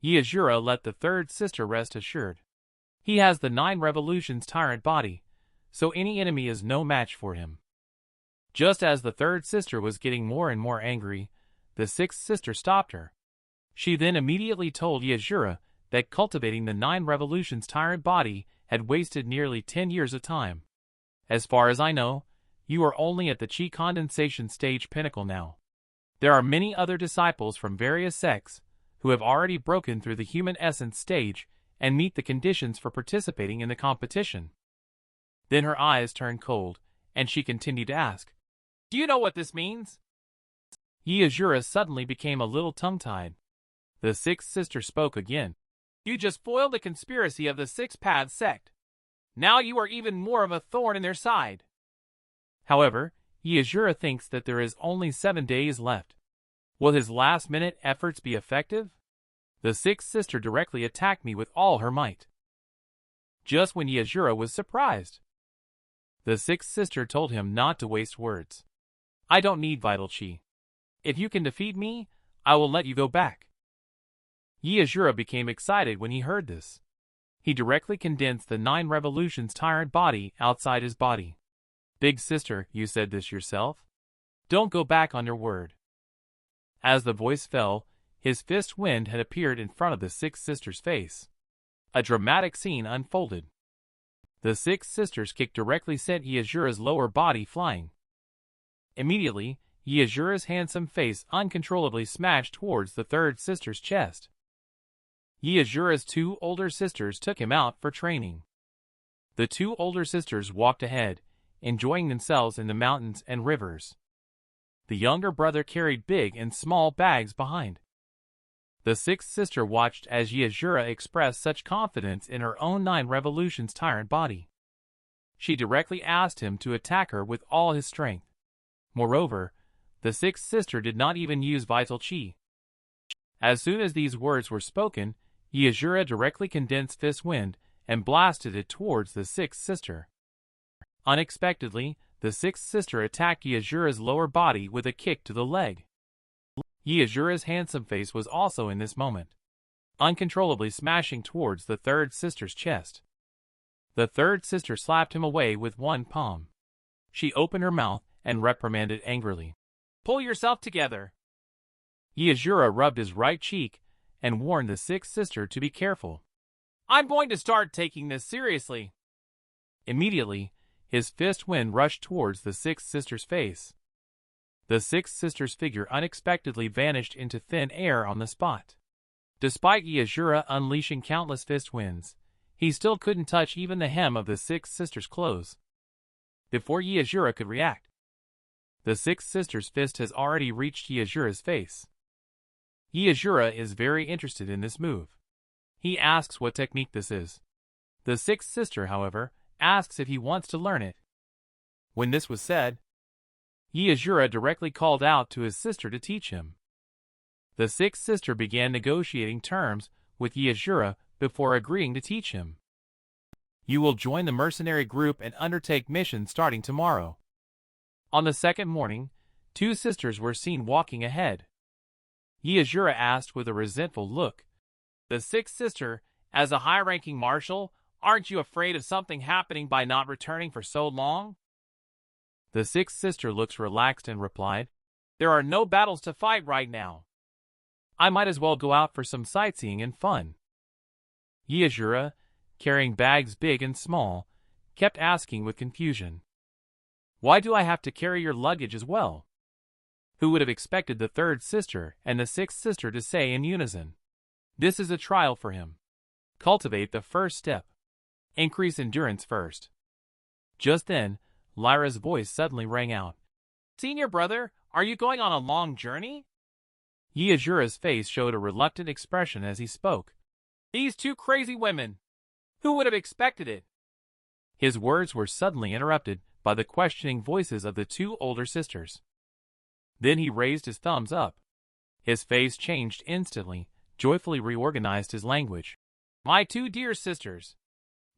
Asura let the third sister rest assured. He has the 9 revolutions tyrant body, so any enemy is no match for him. Just as the third sister was getting more and more angry, the sixth sister stopped her. She then immediately told Asura that cultivating the 9 revolutions tyrant body had wasted nearly 10 years of time. As far as I know, you are only at the chi condensation stage pinnacle now. There are many other disciples from various sects who have already broken through the human essence stage and meet the conditions for participating in the competition. Then her eyes turned cold, and she continued to ask, "Do you know what this means?" Asura suddenly became a little tongue-tied. The sixth sister spoke again. "You just foiled the conspiracy of the Six Paths sect. Now you are even more of a thorn in their side." However, Asura thinks that there is only 7 days left. Will his last-minute efforts be effective? The sixth sister directly attacked me with all her might. Just when Asura was surprised, the sixth sister told him not to waste words. "I don't need vital chi. If you can defeat me, I will let you go back." Asura became excited when he heard this. He directly condensed the 9 revolutions tyrant body outside his body. "Big sister, you said this yourself? Don't go back on your word." As the voice fell, his fist wind had appeared in front of the sixth sister's face. A dramatic scene unfolded. The six sisters' kick directly sent Asura's lower body flying. Immediately, Asura's handsome face uncontrollably smashed towards the third sister's chest. Asura's 2 older sisters took him out for training. The 2 older sisters walked ahead, enjoying themselves in the mountains and rivers. The younger brother carried big and small bags behind. The sixth sister watched as Asura expressed such confidence in her own 9 revolutions tyrant body. She directly asked him to attack her with all his strength. Moreover, the sixth sister did not even use vital chi. As soon as these words were spoken, Asura directly condensed fist wind and blasted it towards the sixth sister. Unexpectedly, the sixth sister attacked Asura's lower body with a kick to the leg. Asura's handsome face was also in this moment, uncontrollably smashing towards the third sister's chest. The third sister slapped him away with one palm. She opened her mouth and reprimanded angrily. "Pull yourself together." Asura rubbed his right cheek and warned the sixth sister to be careful. "I'm going to start taking this seriously." Immediately, his fist wind rushed towards the sixth sister's face. The sixth sister's figure unexpectedly vanished into thin air on the spot. Despite Asura unleashing countless fist winds, he still couldn't touch even the hem of the sixth sister's clothes. Before Asura could react, the sixth sister's fist has already reached Asura's face. Asura is very interested in this move. He asks what technique this is. The sixth sister, however, asks if he wants to learn it. When this was said, Asura directly called out to his sister to teach him. The sixth sister began negotiating terms with Asura before agreeing to teach him. "You will join the mercenary group and undertake missions starting tomorrow." On the second morning, 2 sisters were seen walking ahead. Asura asked with a resentful look, "The sixth sister, as a high-ranking marshal, aren't you afraid of something happening by not returning for so long?" The sixth sister looks relaxed and replied, "There are no battles to fight right now. I might as well go out for some sightseeing and fun." Asura, carrying bags big and small, kept asking with confusion, "Why do I have to carry your luggage as well?" Who would have expected the third sister and the sixth sister to say in unison, "This is a trial for him. Cultivate the first step. Increase endurance first." Just then, Lyra's voice suddenly rang out. "Senior brother, are you going on a long journey?" Asura's face showed a reluctant expression as he spoke. "These 2 crazy women! Who would have expected it?" His words were suddenly interrupted by the questioning voices of the 2 older sisters. Then he raised his thumbs up. His face changed instantly, joyfully reorganized his language. "My 2 dear sisters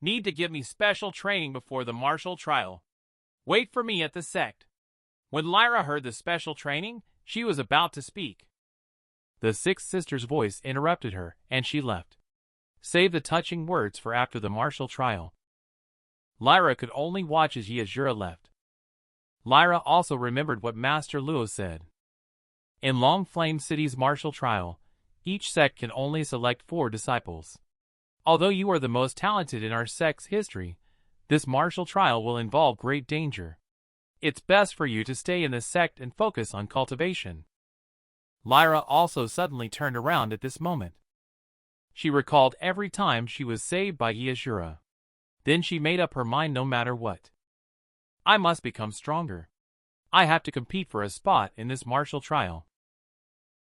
need to give me special training before the martial trial. Wait for me at the sect." When Lyra heard the special training, she was about to speak. The sixth sister's voice interrupted her, and she left. Save the touching words for after the martial trial. Lyra could only watch as Asura left. Lyra also remembered what Master Luo said. In Long Flame City's martial trial, each sect can only select 4 disciples. Although you are the most talented in our sect's history, this martial trial will involve great danger. It's best for you to stay in the sect and focus on cultivation. Lyra also suddenly turned around at this moment. She recalled every time she was saved by Asura. Then she made up her mind no matter what. I must become stronger. I have to compete for a spot in this martial trial.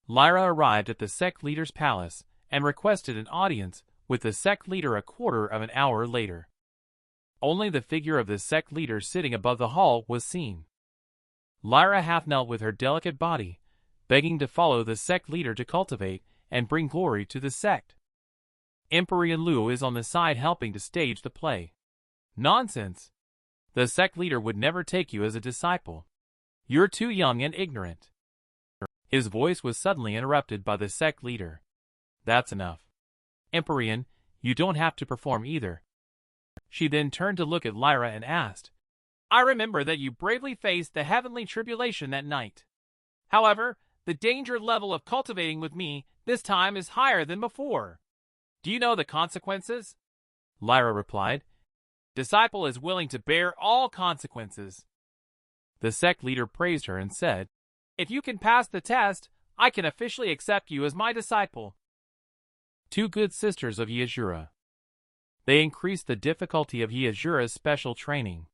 Lyra arrived at the sect leader's palace and requested an audience with the sect leader a quarter of an hour later. Only the figure of the sect leader sitting above the hall was seen. Lyra half knelt with her delicate body, begging to follow the sect leader to cultivate and bring glory to the sect. Emperor Luo is on the side helping to stage the play. Nonsense! The sect leader would never take you as a disciple. You're too young and ignorant. His voice was suddenly interrupted by the sect leader. That's enough. Empyrean, you don't have to perform either. She then turned to look at Lyra and asked, I remember that you bravely faced the heavenly tribulation that night. However, the danger level of cultivating with me this time is higher than before. Do you know the consequences? Lyra replied, Disciple is willing to bear all consequences. The sect leader praised her and said, If you can pass the test, I can officially accept you as my disciple. 2 good sisters of Asura. They increased the difficulty of Asura's special training.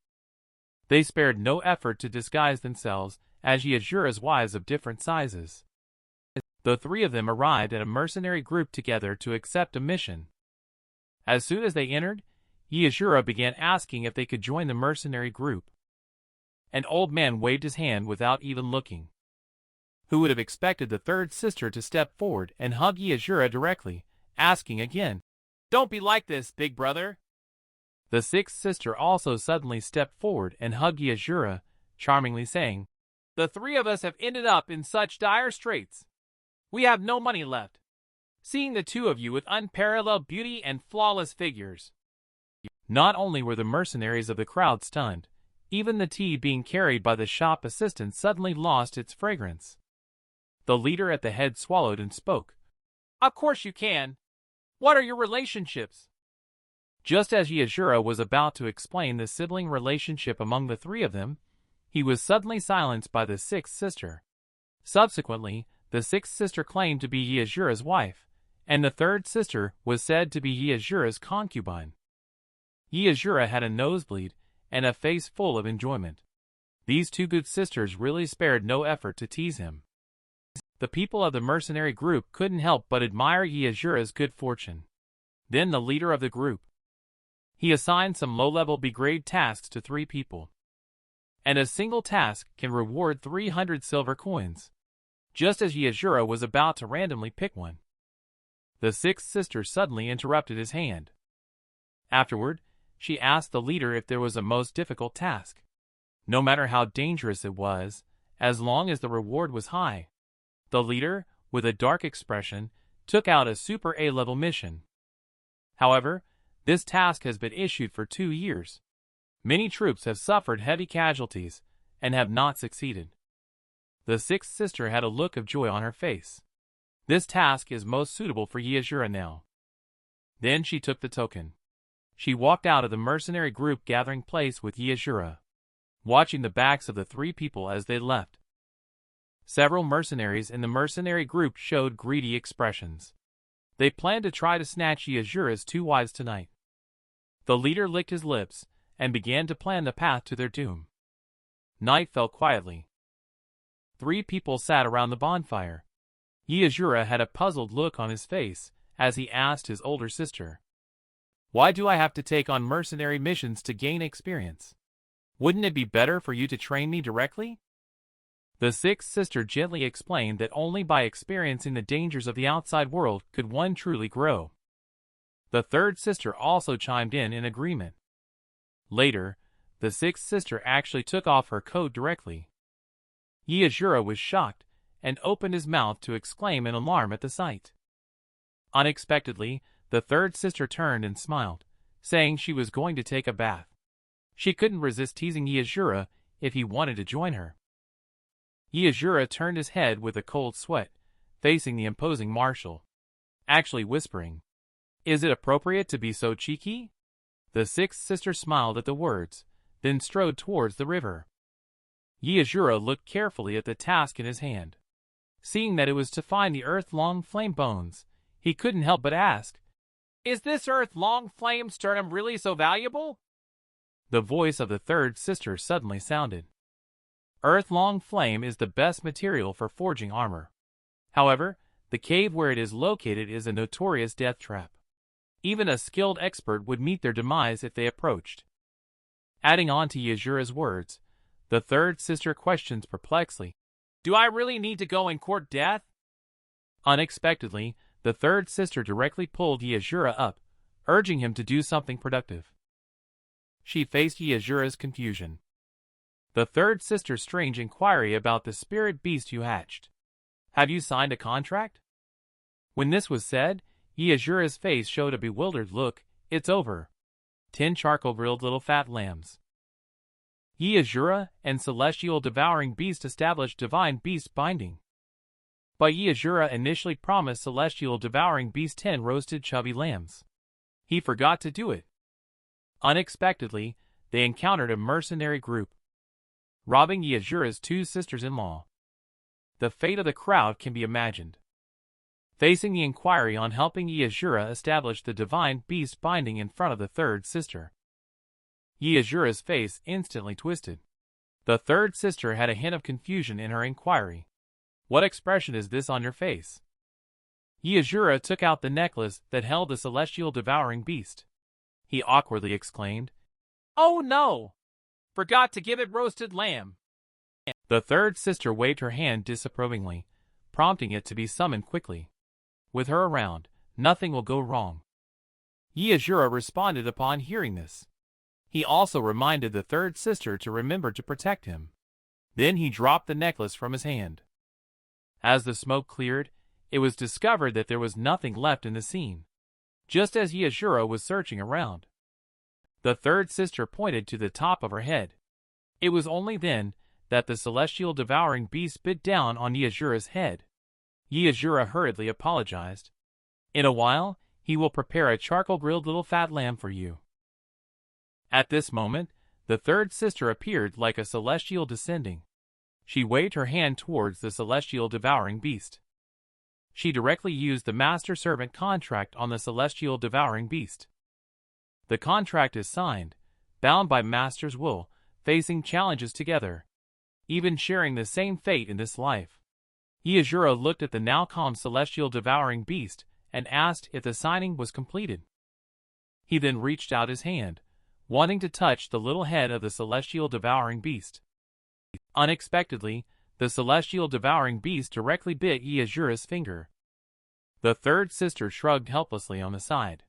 They spared no effort to disguise themselves as Asura's wives of different sizes. The 3 of them arrived at a mercenary group together to accept a mission. As soon as they entered, Asura began asking if they could join the mercenary group. An old man waved his hand without even looking. Who would have expected the 3rd sister to step forward and hug Asura directly, asking again, Don't be like this, big brother. The 6th sister also suddenly stepped forward and hugged Asura, charmingly saying, The 3 of us have ended up in such dire straits. We have no money left. Seeing the 2 of you with unparalleled beauty and flawless figures. Not only were the mercenaries of the crowd stunned, even the tea being carried by the shop assistant suddenly lost its fragrance. The leader at the head swallowed and spoke. Of course you can. What are your relationships? Just as Asura was about to explain the sibling relationship among the 3 of them, he was suddenly silenced by the 6th sister. Subsequently, the 6th sister claimed to be Asura's wife, and the 3rd sister was said to be Asura's concubine. Asura had a nosebleed and a face full of enjoyment. These 2 good sisters really spared no effort to tease him. The people of the mercenary group couldn't help but admire Asura's good fortune. Then the leader of the group. He assigned some low-level B-grade tasks to 3 people. And a single task can reward 300 silver coins. Just as Asura was about to randomly pick one, the 6th sister suddenly interrupted his hand. Afterward, she asked the leader if there was a most difficult task. No matter how dangerous it was, as long as the reward was high. The leader, with a dark expression, took out a Super A-level mission. However, this task has been issued for 2 years. Many troops have suffered heavy casualties and have not succeeded. The 6th sister had a look of joy on her face. This task is most suitable for Asura now. Then she took the token. She walked out of the mercenary group gathering place with Asura, watching the backs of the 3 people as they left. Several mercenaries in the mercenary group showed greedy expressions. They planned to try to snatch Asura's 2 wives tonight. The leader licked his lips and began to plan the path to their doom. Night fell quietly. 3 people sat around the bonfire. Asura had a puzzled look on his face as he asked his older sister, Why do I have to take on mercenary missions to gain experience? Wouldn't it be better for you to train me directly? The 6th sister gently explained that only by experiencing the dangers of the outside world could one truly grow. The 3rd sister also chimed in agreement. Later, the 6th sister actually took off her coat directly. Asura was shocked and opened his mouth to exclaim in alarm at the sight. Unexpectedly, the third sister turned and smiled, saying she was going to take a bath. She couldn't resist teasing Asura if he wanted to join her. Asura turned his head with a cold sweat, facing the imposing marshal, actually whispering, "Is it appropriate to be so cheeky?" The sixth sister smiled at the words, then strode towards the river. Asura looked carefully at the task in his hand. Seeing that it was to find the earth-long flame bones, he couldn't help but ask, "Is this earth-long flame sternum really so valuable?" The voice of the third sister suddenly sounded. Earth-long flame is the best material for forging armor. However, the cave where it is located is a notorious death trap. Even a skilled expert would meet their demise if they approached. Adding on to Asura's words, the third sister questions perplexedly, "Do I really need to go and court death?" Unexpectedly, the third sister directly pulled Asura up, urging him to do something productive. She faced Asura's confusion. The third sister's strange inquiry about the spirit beast you hatched. "Have you signed a contract?" When this was said, Asura's face showed a bewildered look. "It's over. 10 charcoal-grilled little fat lambs." Asura and Celestial Devouring Beast established Divine Beast binding. But Asura initially promised Celestial Devouring Beast 10 roasted chubby lambs. He forgot to do it. Unexpectedly, they encountered a mercenary group, robbing Asura's 2 sisters-in-law. The fate of the crowd can be imagined. Facing the inquiry on helping Asura establish the Divine Beast binding in front of the third sister, Asura's face instantly twisted. The third sister had a hint of confusion in her inquiry. "What expression is this on your face?" Asura took out the necklace that held the Celestial Devouring Beast. He awkwardly exclaimed, "Oh no! Forgot to give it roasted lamb." The third sister waved her hand disapprovingly, prompting it to be summoned quickly. With her around, nothing will go wrong. Asura responded upon hearing this. He also reminded the third sister to remember to protect him. Then he dropped the necklace from his hand. As the smoke cleared, it was discovered that there was nothing left in the scene, just as Asura was searching around. The third sister pointed to the top of her head. It was only then that the Celestial Devouring Beast bit down on Asura's head. Asura hurriedly apologized. "In a while, he will prepare a charcoal-grilled little fat lamb for you." At this moment, the third sister appeared like a celestial descending. She waved her hand towards the Celestial Devouring Beast. She directly used the master-servant contract on the Celestial Devouring Beast. The contract is signed, bound by master's will, facing challenges together, even sharing the same fate in this life. Asura looked at the now calm Celestial Devouring Beast and asked if the signing was completed. He then reached out his hand, wanting to touch the little head of the Celestial Devouring Beast. Unexpectedly, the Celestial Devouring Beast directly bit Asura's finger. The third sister shrugged helplessly on the side.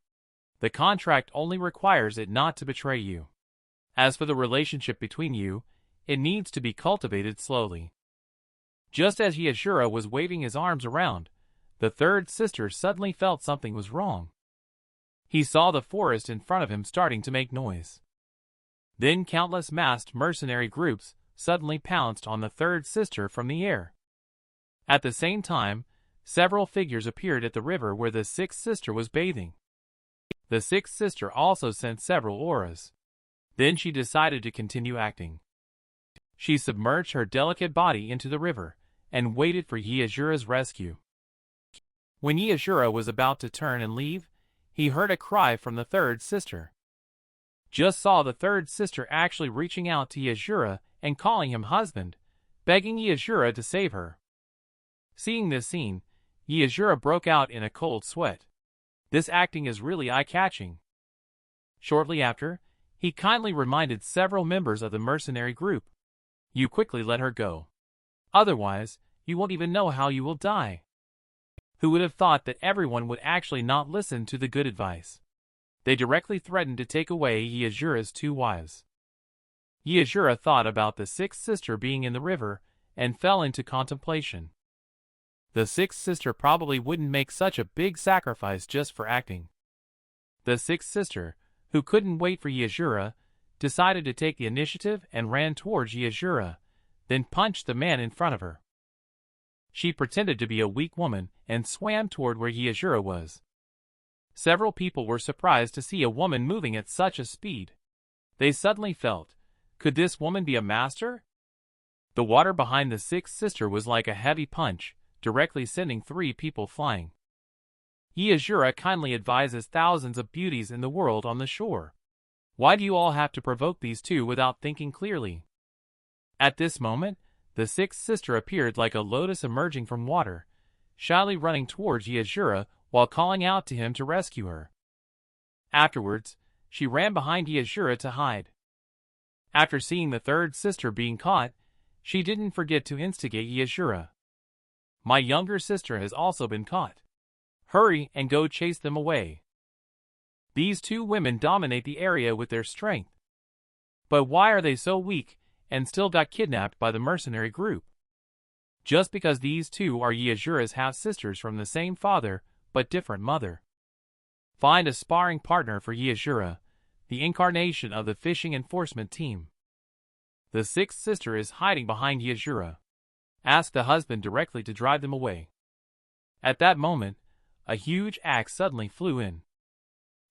"The contract only requires it not to betray you. As for the relationship between you, it needs to be cultivated slowly." Just as Asura was waving his arms around, the third sister suddenly felt something was wrong. He saw the forest in front of him starting to make noise. Then countless masked mercenary groups suddenly pounced on the third sister from the air. At the same time, several figures appeared at the river where the sixth sister was bathing. The sixth sister also sent several auras. Then she decided to continue acting. She submerged her delicate body into the river and waited for Asura's rescue. When Asura was about to turn and leave, he heard a cry from the third sister. Just saw the third sister actually reaching out to Asura and calling him husband, begging Asura to save her. Seeing this scene, Asura broke out in a cold sweat. This acting is really eye-catching. Shortly after, he kindly reminded several members of the mercenary group, "You quickly let her go. Otherwise, you won't even know how you will die." Who would have thought that everyone would actually not listen to the good advice? They directly threatened to take away Asura's 2 wives. Asura thought about the sixth sister being in the river and fell into contemplation. The sixth sister probably wouldn't make such a big sacrifice just for acting. The sixth sister, who couldn't wait for Asura, decided to take the initiative and ran towards Asura, then punched the man in front of her. She pretended to be a weak woman and swam toward where Asura was. Several people were surprised to see a woman moving at such a speed. They suddenly felt, could this woman be a master? The water behind the sixth sister was like a heavy punch, directly sending 3 people flying. Asura kindly advises thousands of beauties in the world on the shore. Why do you all have to provoke these 2 without thinking clearly? At this moment, the sixth sister appeared like a lotus emerging from water, shyly running towards Asura while calling out to him to rescue her. Afterwards, she ran behind Asura to hide. After seeing the third sister being caught, she didn't forget to instigate Asura. My younger sister has also been caught. Hurry and go chase them away. These 2 women dominate the area with their strength. But why are they so weak and still got kidnapped by the mercenary group? Just because these 2 are Asura's half-sisters from the same father but different mother. Find a sparring partner for Asura, the incarnation of the fishing enforcement team. The sixth sister is hiding behind Asura. Ask the husband directly to drive them away. At that moment, a huge axe suddenly flew in.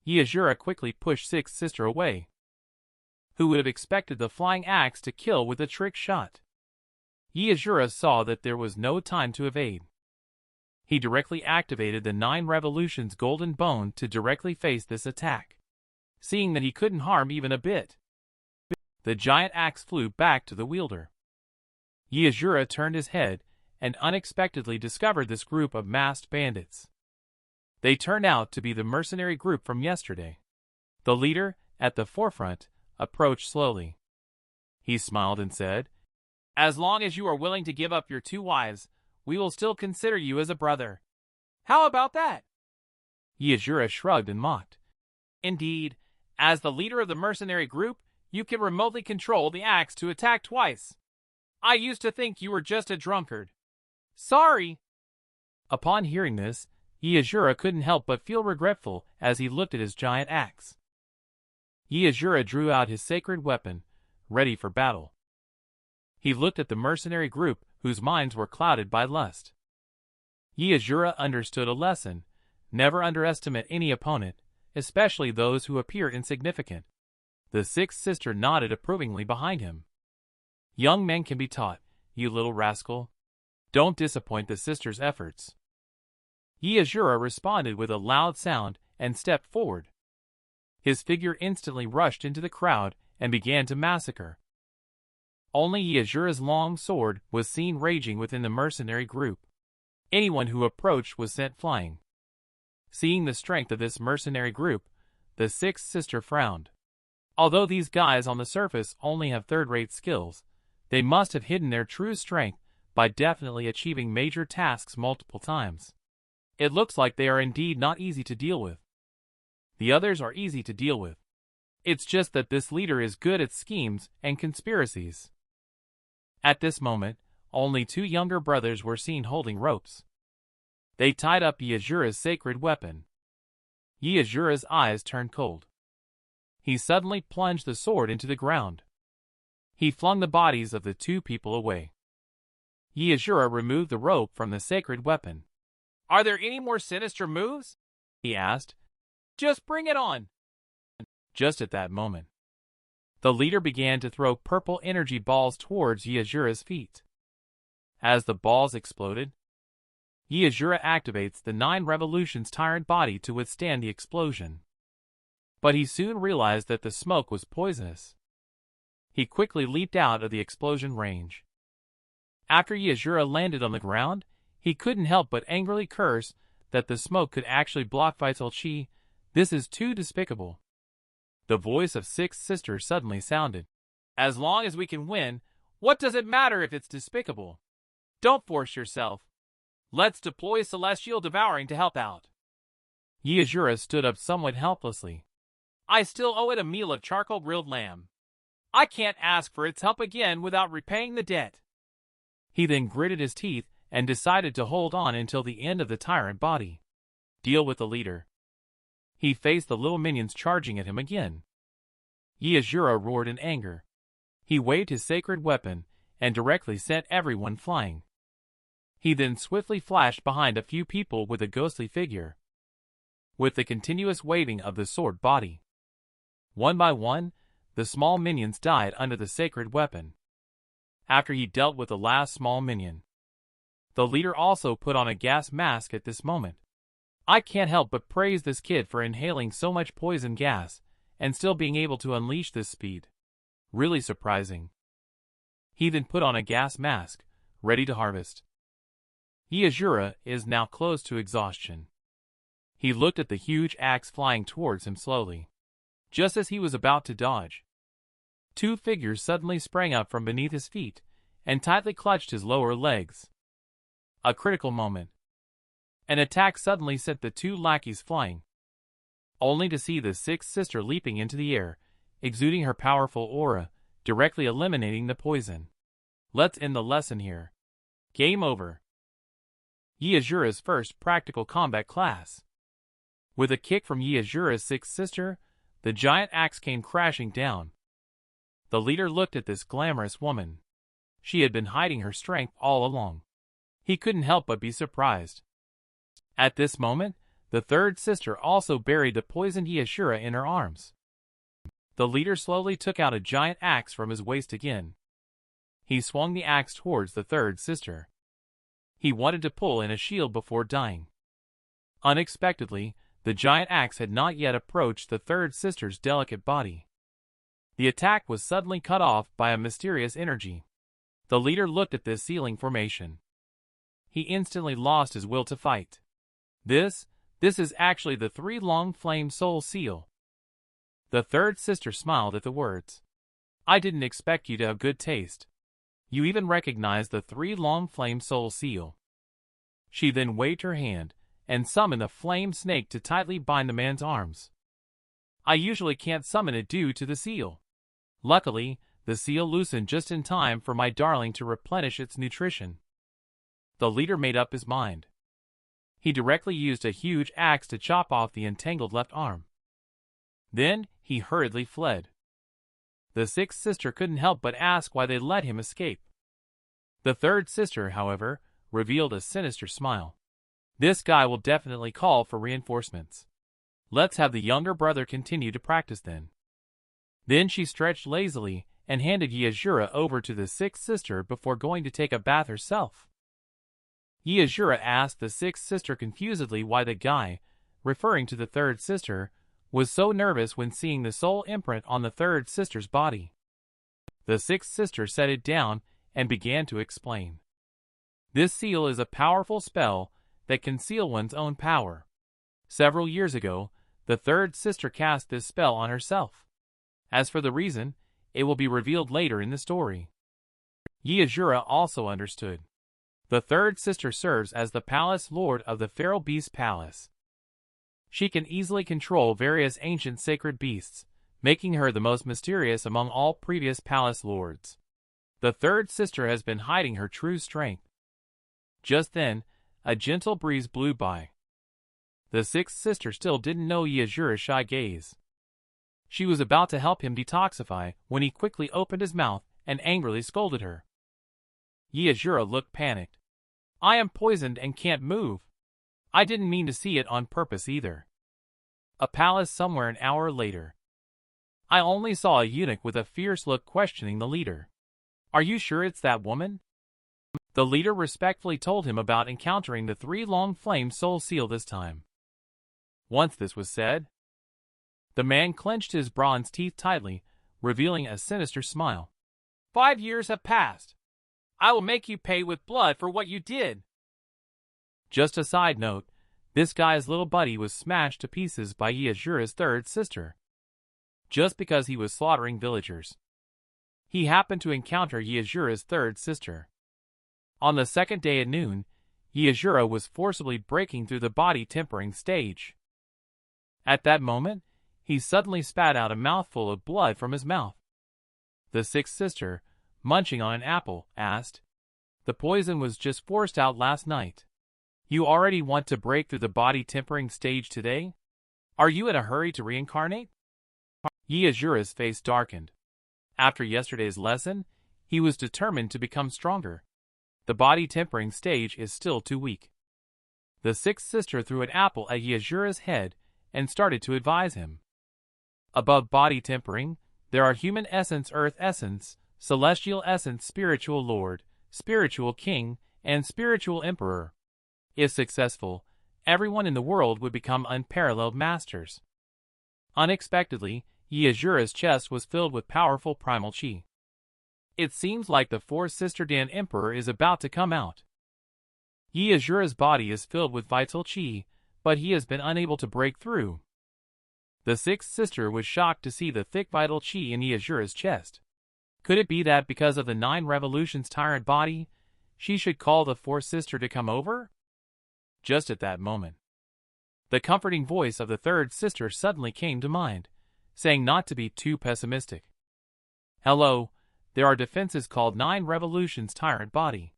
Asura quickly pushed sixth sister away. Who would have expected the flying axe to kill with a trick shot? Asura saw that there was no time to evade. He directly activated the 9 Revolutions Golden Bone to directly face this attack. Seeing that he couldn't harm even a bit, the giant axe flew back to the wielder. Asura turned his head and unexpectedly discovered this group of masked bandits. They turned out to be the mercenary group from yesterday. The leader, at the forefront, approached slowly. He smiled and said, "As long as you are willing to give up your 2 wives, we will still consider you as a brother. How about that?" Asura shrugged and mocked. "Indeed, as the leader of the mercenary group, you can remotely control the axe to attack twice. I used to think you were just a drunkard. Sorry." Upon hearing this, Asura couldn't help but feel regretful as he looked at his giant axe. Asura drew out his sacred weapon, ready for battle. He looked at the mercenary group whose minds were clouded by lust. Asura understood a lesson: never underestimate any opponent, especially those who appear insignificant. The sixth sister nodded approvingly behind him. "Young men can be taught, you little rascal. Don't disappoint the sister's efforts." Asura responded with a loud sound and stepped forward. His figure instantly rushed into the crowd and began to massacre. Only Asura's long sword was seen raging within the mercenary group. Anyone who approached was sent flying. Seeing the strength of this mercenary group, the sixth sister frowned. Although these guys on the surface only have third-rate skills, they must have hidden their true strength by definitely achieving major tasks multiple times. It looks like they are indeed not easy to deal with. The others are easy to deal with. It's just that this leader is good at schemes and conspiracies. At this moment, only 2 younger brothers were seen holding ropes. They tied up Asura's sacred weapon. Asura's eyes turned cold. He suddenly plunged the sword into the ground. He flung the bodies of the 2 people away. Asura removed the rope from the sacred weapon. "Are there any more sinister moves?" he asked. "Just bring it on." Just at that moment, the leader began to throw purple energy balls towards Asura's feet. As the balls exploded, Asura activates the 9 Revolutions tyrant body to withstand the explosion. But he soon realized that the smoke was poisonous. He quickly leaped out of the explosion range. After Asura landed on the ground, he couldn't help but angrily curse that the smoke could actually block vital chi. This is too despicable. The voice of Sixth Sister suddenly sounded. "As long as we can win, what does it matter if it's despicable? Don't force yourself. Let's deploy Celestial Devouring to help out." Asura stood up somewhat helplessly. "I still owe it a meal of charcoal grilled lamb. I can't ask for its help again without repaying the debt." He then gritted his teeth and decided to hold on until the end of the tyrant body. Deal with the leader. He faced the little minions charging at him again. Asura roared in anger. He waved his sacred weapon and directly sent everyone flying. He then swiftly flashed behind a few people with a ghostly figure, with the continuous waving of the sword body. One by one, the small minions died under the sacred weapon. After he dealt with the last small minion, the leader also put on a gas mask at this moment. I can't help but praise this kid for inhaling so much poison gas and still being able to unleash this speed. Really surprising. He then put on a gas mask, ready to harvest. Asura is now close to exhaustion. He looked at the huge axe flying towards him slowly. Just as he was about to dodge, two figures suddenly sprang up from beneath his feet and tightly clutched his lower legs. A critical moment. An attack suddenly sent the two lackeys flying, only to see the sixth sister leaping into the air, exuding her powerful aura, directly eliminating the poison. Let's end the lesson here. Game over. Asura's first practical combat class. With a kick from Asura's sixth sister, the giant axe came crashing down. The leader looked at this glamorous woman. She had been hiding her strength all along. He couldn't help but be surprised. At this moment, the third sister also buried the poisoned Asura in her arms. The leader slowly took out a giant axe from his waist again. He swung the axe towards the third sister. He wanted to pull in a shield before dying. Unexpectedly, the giant axe had not yet approached the third sister's delicate body. The attack was suddenly cut off by a mysterious energy. The leader looked at this sealing formation. He instantly lost his will to fight. This is actually the three-long flame soul seal. The third sister smiled at the words. I didn't expect you to have good taste. You even recognize the three-long flame soul seal. She then waved her hand and summoned a flame snake to tightly bind the man's arms. I usually can't summon it due to the seal. Luckily, the seal loosened just in time for my darling to replenish its nutrition. The leader made up his mind. He directly used a huge axe to chop off the entangled left arm. Then, he hurriedly fled. The sixth sister couldn't help but ask why they let him escape. The third sister, however, revealed a sinister smile. This guy will definitely call for reinforcements. Let's have the younger brother continue to practice then. Then she stretched lazily and handed Asura over to the sixth sister before going to take a bath herself. Asura asked the sixth sister confusedly why the guy, referring to the third sister, was so nervous when seeing the soul imprint on the third sister's body. The sixth sister set it down and began to explain. This seal is a powerful spell that can seal one's own power. Several years ago, the third sister cast this spell on herself. As for the reason, it will be revealed later in the story. Asura also understood. The third sister serves as the palace lord of the feral beast palace. She can easily control various ancient sacred beasts, making her the most mysterious among all previous palace lords. The third sister has been hiding her true strength. Just then, a gentle breeze blew by. The sixth sister still didn't know Asura's shy gaze. She was about to help him detoxify when he quickly opened his mouth and angrily scolded her. Asura looked panicked. I am poisoned and can't move. I didn't mean to see it on purpose either. A palace somewhere an hour later. I only saw a eunuch with a fierce look questioning the leader. Are you sure it's that woman? The leader respectfully told him about encountering the three-long flame soul seal this time. Once this was said, the man clenched his bronze teeth tightly, revealing a sinister smile. 5 years have passed. I will make you pay with blood for what you did. Just a side note, this guy's little buddy was smashed to pieces by Asura's third sister, just because he was slaughtering villagers. He happened to encounter Asura's third sister. On the second day at noon, Asura was forcibly breaking through the body tempering stage. At that moment, he suddenly spat out a mouthful of blood from his mouth. The sixth sister, munching on an apple, asked, The poison was just forced out last night. You already want to break through the body tempering stage today? Are you in a hurry to reincarnate? Asura's face darkened. After yesterday's lesson, he was determined to become stronger. The body tempering stage is still too weak. The sixth sister threw an apple at Asura's head and started to advise him. Above body tempering, there are human essence, earth essence, celestial essence, spiritual lord, spiritual king, and spiritual emperor. If successful, everyone in the world would become unparalleled masters. Unexpectedly, Asura's chest was filled with powerful primal chi. It seems like the four-sister Dan Emperor is about to come out. Asura's body is filled with vital chi, but he has been unable to break through. The sixth sister was shocked to see the thick vital chi in Asura's chest. Could it be that because of the 9 revolutions tyrant body, she should call the fourth sister to come over? Just at that moment, the comforting voice of the third sister suddenly came to mind, saying not to be too pessimistic. Hello, there are defenses called 9 revolutions tyrant body.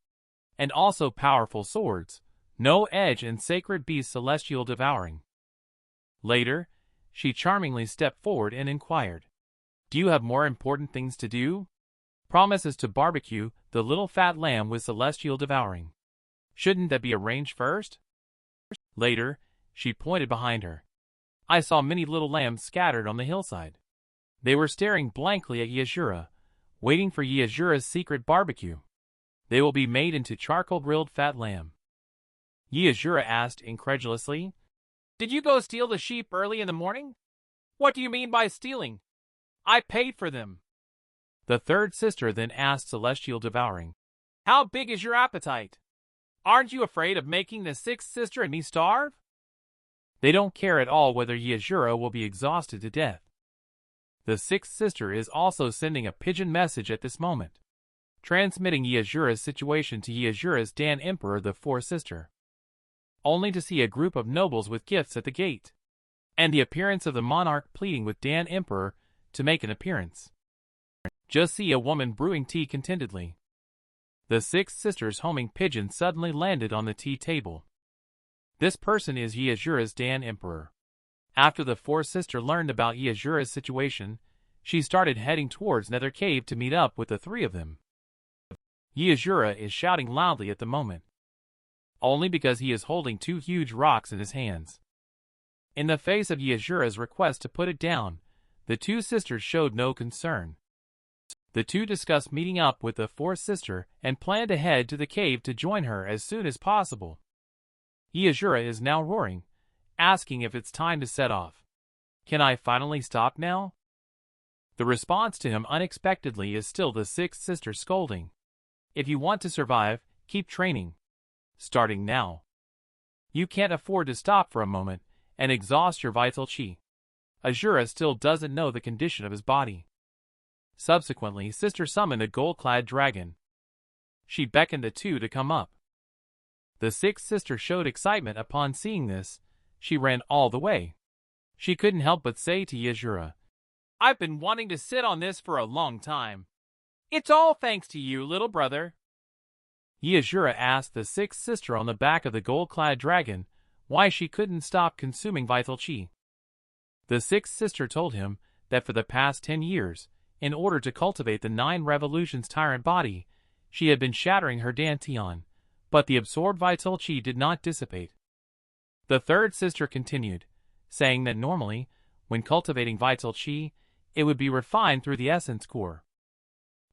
And also powerful swords, no edge and sacred beast celestial devouring. Later, she charmingly stepped forward and inquired, do you have more important things to do? Promises to barbecue the little fat lamb with celestial devouring. Shouldn't that be arranged first? Later, she pointed behind her. I saw many little lambs scattered on the hillside. They were staring blankly at Asura, waiting for Asura's secret barbecue. They will be made into charcoal-grilled fat lamb. Asura asked incredulously, did you go steal the sheep early in the morning? What do you mean by stealing? I paid for them. The third sister then asked celestial devouring, how big is your appetite? Aren't you afraid of making the sixth sister and me starve? They don't care at all whether Asura will be exhausted to death. The sixth sister is also sending a pigeon message at this moment, transmitting Asura's situation to Asura's Dan Emperor, the fourth sister, only to see a group of nobles with gifts at the gate, and the appearance of the monarch pleading with Dan Emperor to make an appearance. Just see a woman brewing tea contentedly. The sixth sister's homing pigeon suddenly landed on the tea table. This person is Asura's Dan Emperor. After the fourth sister learned about Asura's situation, she started heading towards Nether Cave to meet up with the 3 of them. Asura is shouting loudly at the moment, only because he is holding 2 huge rocks in his hands. In the face of Asura's request to put it down, the 2 sisters showed no concern. The 2 discussed meeting up with the fourth sister and planned to head to the cave to join her as soon as possible. Asura is now roaring, asking if it's time to set off. Can I finally stop now? The response to him unexpectedly is still the sixth sister scolding. If you want to survive, keep training. Starting now. You can't afford to stop for a moment and exhaust your vital chi. Asura still doesn't know the condition of his body. Subsequently, Sister summoned a gold-clad dragon. She beckoned the 2 to come up. The sixth sister showed excitement upon seeing this. She ran all the way. She couldn't help but say to Asura, I've been wanting to sit on this for a long time. It's all thanks to you, little brother. Asura asked the sixth sister on the back of the gold-clad dragon why she couldn't stop consuming vital chi. The sixth sister told him that for the past 10 years, in order to cultivate the 9 revolutions tyrant body, she had been shattering her dantian, but the absorbed vital chi did not dissipate. The third sister continued, saying that normally, when cultivating vital chi, it would be refined through the essence core.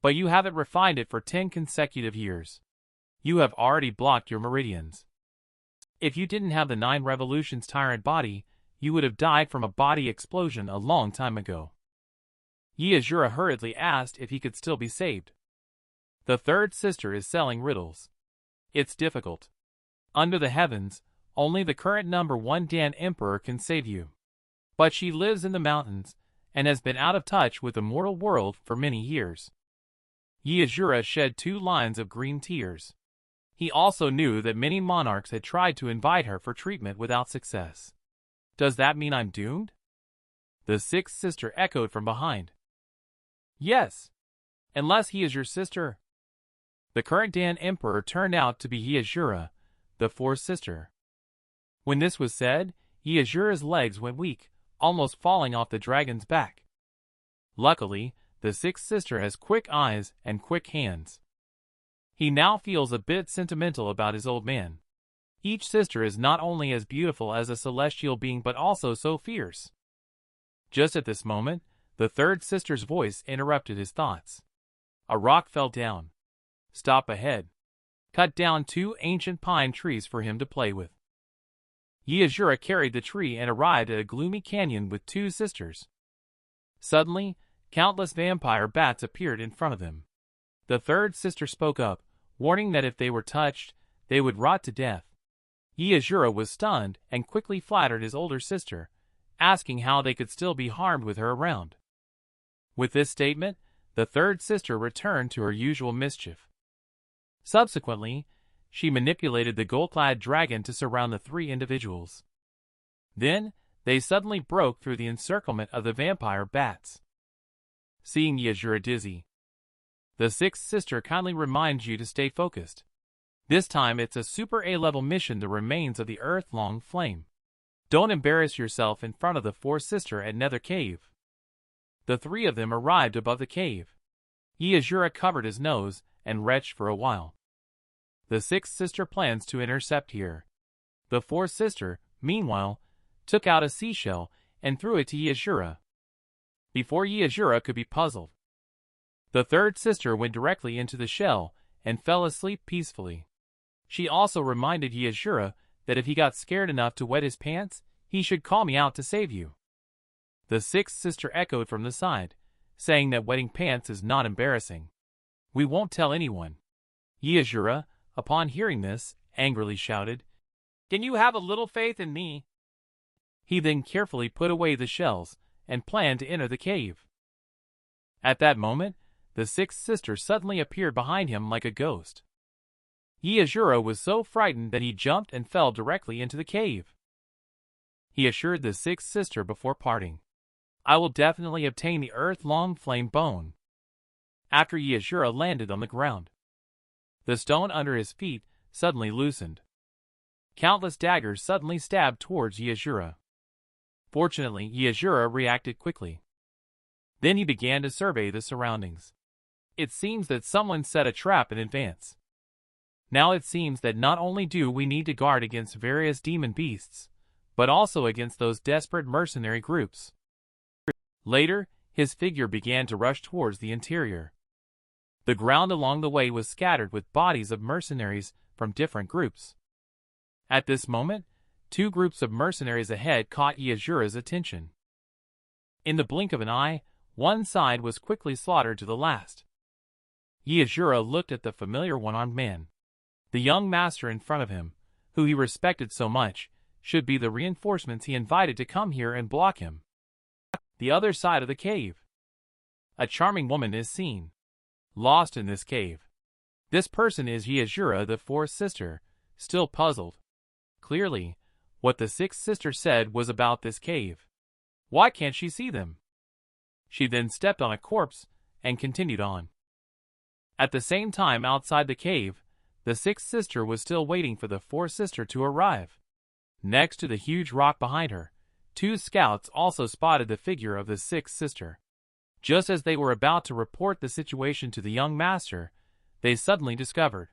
But you haven't refined it for 10 consecutive years. You have already blocked your meridians. If you didn't have the 9 revolutions tyrant body, you would have died from a body explosion a long time ago. Asura hurriedly asked if he could still be saved. The third sister is selling riddles. It's difficult. Under the heavens, only the current number 1 Dan Emperor can save you. But she lives in the mountains, and has been out of touch with the mortal world for many years. Asura shed 2 lines of green tears. He also knew that many monarchs had tried to invite her for treatment without success. Does that mean I'm doomed? The sixth sister echoed from behind. Yes. Unless he is your sister. The current Dan Emperor turned out to be Asura, the fourth sister. When this was said, Asura's legs went weak, almost falling off the dragon's back. Luckily, the sixth sister has quick eyes and quick hands. He now feels a bit sentimental about his old man. Each sister is not only as beautiful as a celestial being but also so fierce. Just at this moment, the third sister's voice interrupted his thoughts. A rock fell down. Stop ahead. Cut down 2 ancient pine trees for him to play with. Asura carried the tree and arrived at a gloomy canyon with 2 sisters. Suddenly, countless vampire bats appeared in front of them. The third sister spoke up, warning that if they were touched, they would rot to death. Asura was stunned and quickly flattered his older sister, asking how they could still be harmed with her around. With this statement, the third sister returned to her usual mischief. Subsequently, she manipulated the gold-clad dragon to surround the 3 individuals. Then, they suddenly broke through the encirclement of the vampire bats. Seeing Asura dizzy, the sixth sister kindly reminds you to stay focused. This time it's a super A-level mission, the remains of the Earth-long flame. Don't embarrass yourself in front of the fourth sister at Nether Cave. The 3 of them arrived above the cave. Asura covered his nose and retched for a while. The sixth sister plans to intercept here. The fourth sister, meanwhile, took out a seashell and threw it to Asura. Before Asura could be puzzled, the third sister went directly into the shell and fell asleep peacefully. She also reminded Asura that if he got scared enough to wet his pants, he should call me out to save you. The sixth sister echoed from the side, saying that wetting pants is not embarrassing. We won't tell anyone. Asura, upon hearing this, angrily shouted, "Can you have a little faith in me?" He then carefully put away the shells and planned to enter the cave. At that moment, the sixth sister suddenly appeared behind him like a ghost. Asura was so frightened that he jumped and fell directly into the cave. He assured the sixth sister before parting, "I will definitely obtain the Earth-long flame bone." After Asura landed on the ground, the stone under his feet suddenly loosened. Countless daggers suddenly stabbed towards Asura. Fortunately, Asura reacted quickly. Then he began to survey the surroundings. It seems that someone set a trap in advance. Now it seems that not only do we need to guard against various demon beasts, but also against those desperate mercenary groups. Later, his figure began to rush towards the interior. The ground along the way was scattered with bodies of mercenaries from different groups. At this moment, 2 groups of mercenaries ahead caught Asura's attention. In the blink of an eye, one side was quickly slaughtered to the last. Asura looked at the familiar one-armed man. The young master in front of him, who he respected so much, should be the reinforcements he invited to come here and block him. The other side of the cave. A charming woman is seen, lost in this cave. This person is Asura, the fourth sister, still puzzled. Clearly, what the sixth sister said was about this cave. Why can't she see them? She then stepped on a corpse and continued on. At the same time outside the cave, the sixth sister was still waiting for the fourth sister to arrive. Next to the huge rock behind her, 2 scouts also spotted the figure of the sixth sister. Just as they were about to report the situation to the young master, they suddenly discovered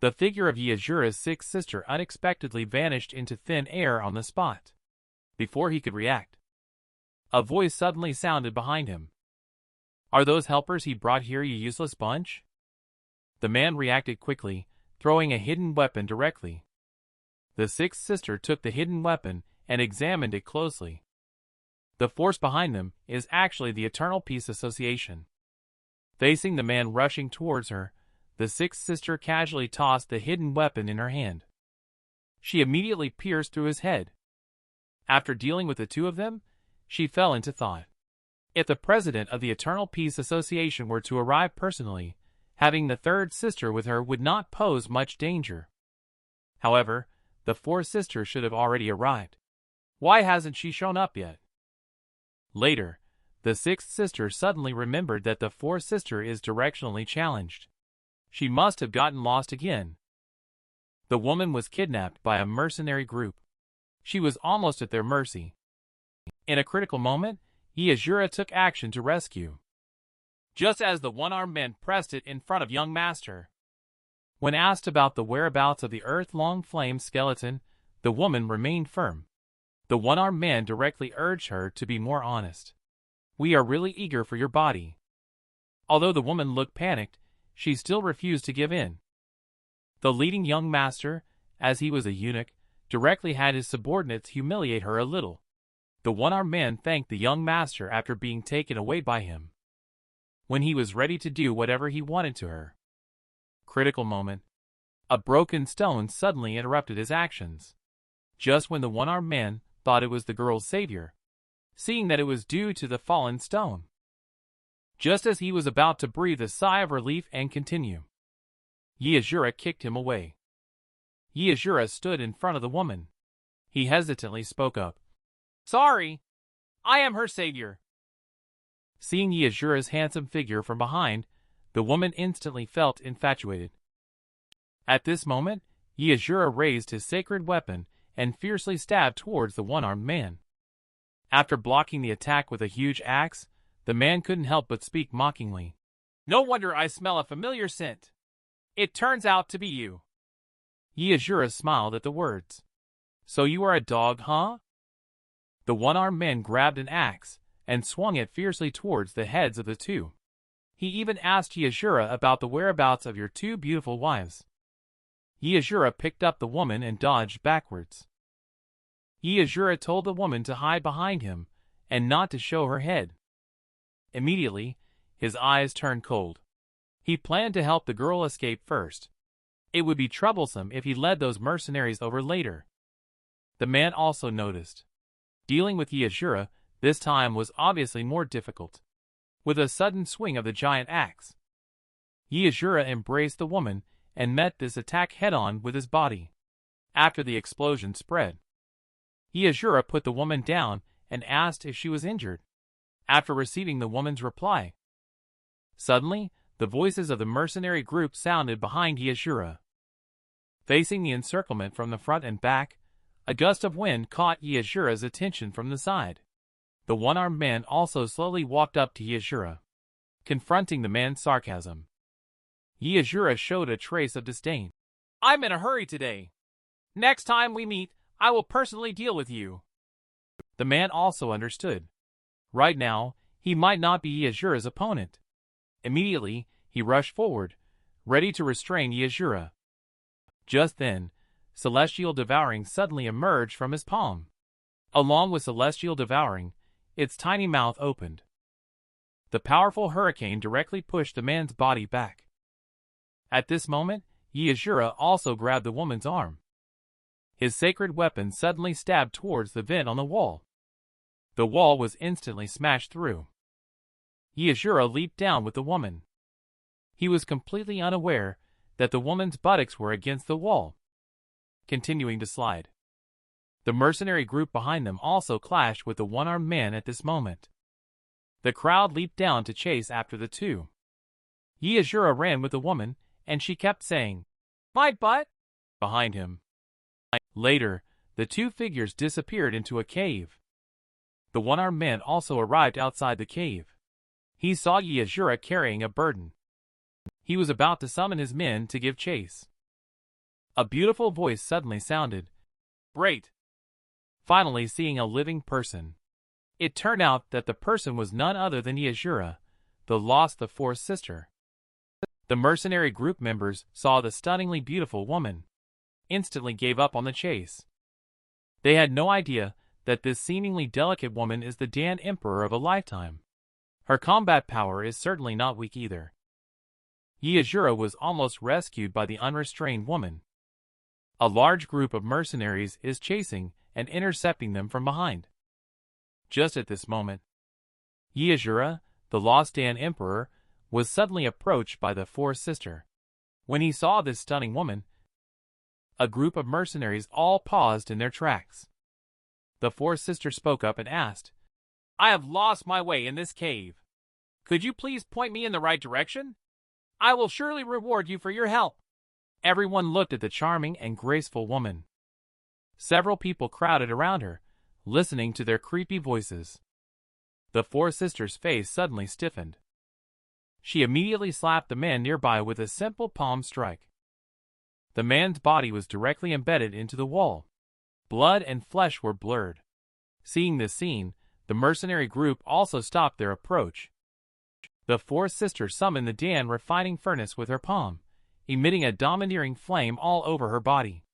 the figure of Asura's sixth sister unexpectedly vanished into thin air on the spot. Before he could react, a voice suddenly sounded behind him. "Are those helpers he brought here, you useless bunch?" The man reacted quickly, throwing a hidden weapon directly. The sixth sister took the hidden weapon and examined it closely. The force behind them is actually the Eternal Peace Association. Facing the man rushing towards her, the sixth sister casually tossed the hidden weapon in her hand. She immediately pierced through his head. After dealing with the 2 of them, she fell into thought. If the president of the Eternal Peace Association were to arrive personally, having the third sister with her would not pose much danger. However, the fourth sister should have already arrived. Why hasn't she shown up yet? Later, the sixth sister suddenly remembered that the fourth sister is directionally challenged. She must have gotten lost again. The woman was kidnapped by a mercenary group. She was almost at their mercy. In a critical moment, Asura took action to rescue. Just as the one-armed man pressed it in front of young master. When asked about the whereabouts of the earth-long flame skeleton, the woman remained firm. The one-armed man directly urged her to be more honest. We are really eager for your body. Although the woman looked panicked, she still refused to give in. The leading young master, as he was a eunuch, directly had his subordinates humiliate her a little. The one-armed man thanked the young master after being taken away by him, when he was ready to do whatever he wanted to her. Critical moment. A broken stone suddenly interrupted his actions. Just when the one-armed man thought it was the girl's savior, seeing that it was due to the fallen stone. Just as he was about to breathe a sigh of relief and continue, Asura kicked him away. Asura stood in front of the woman. He hesitantly spoke up. Sorry, I am her savior. Seeing Asura's handsome figure from behind, the woman instantly felt infatuated. At this moment, Asura raised his sacred weapon and fiercely stabbed towards the one-armed man. After blocking the attack with a huge axe, the man couldn't help but speak mockingly. No wonder I smell a familiar scent. It turns out to be you. Asura smiled at the words. So you are a dog, huh? The one-armed man grabbed an axe and swung it fiercely towards the heads of the two. He even asked Asura about the whereabouts of your two beautiful wives. Asura picked up the woman and dodged backwards. Asura told the woman to hide behind him and not to show her head. Immediately, his eyes turned cold. He planned to help the girl escape first. It would be troublesome if he led those mercenaries over later. The man also noticed. Dealing with Asura this time was obviously more difficult. With a sudden swing of the giant axe, Asura embraced the woman and met this attack head-on with his body. After the explosion spread, Asura put the woman down and asked if she was injured. After receiving the woman's reply, suddenly, the voices of the mercenary group sounded behind Asura. Facing the encirclement from the front and back, a gust of wind caught Asura's attention from the side. The one-armed man also slowly walked up to Asura, confronting the man's sarcasm. Asura showed a trace of disdain. I'm in a hurry today. Next time we meet, I will personally deal with you. The man also understood. Right now, he might not be Asura's opponent. Immediately, he rushed forward, ready to restrain Asura. Just then, Celestial Devouring suddenly emerged from his palm. Along with Celestial Devouring, its tiny mouth opened. The powerful hurricane directly pushed the man's body back. At this moment, Asura also grabbed the woman's arm. His sacred weapon suddenly stabbed towards the vent on the wall. The wall was instantly smashed through. Asura leaped down with the woman. He was completely unaware that the woman's buttocks were against the wall, continuing to slide. The mercenary group behind them also clashed with the one-armed man at this moment. The crowd leaped down to chase after the two. Asura ran with the woman, and she kept saying, "My butt!" behind him. Later, the two figures disappeared into a cave. The one-armed man also arrived outside the cave. He saw Asura carrying a burden. He was about to summon his men to give chase. A beautiful voice suddenly sounded. Great! Finally seeing a living person. It turned out that the person was none other than Asura, the fourth sister. The mercenary group members saw the stunningly beautiful woman, instantly gave up on the chase. They had no idea that this seemingly delicate woman is the Dan Emperor of a lifetime. Her combat power is certainly not weak either. Asura was almost rescued by the unrestrained woman. A large group of mercenaries is chasing and intercepting them from behind. Just at this moment, Asura, the lost Dan Emperor, was suddenly approached by the fourth sister. When he saw this stunning woman, a group of mercenaries all paused in their tracks. The fourth sister spoke up and asked, I have lost my way in this cave. Could you please point me in the right direction? I will surely reward you for your help. Everyone looked at the charming and graceful woman. Several people crowded around her, listening to their creepy voices. The four sisters' face suddenly stiffened. She immediately slapped the man nearby with a simple palm strike. The man's body was directly embedded into the wall. Blood and flesh were blurred. Seeing this scene, the mercenary group also stopped their approach. The fourth sister summoned the Dan refining furnace with her palm, emitting a domineering flame all over her body.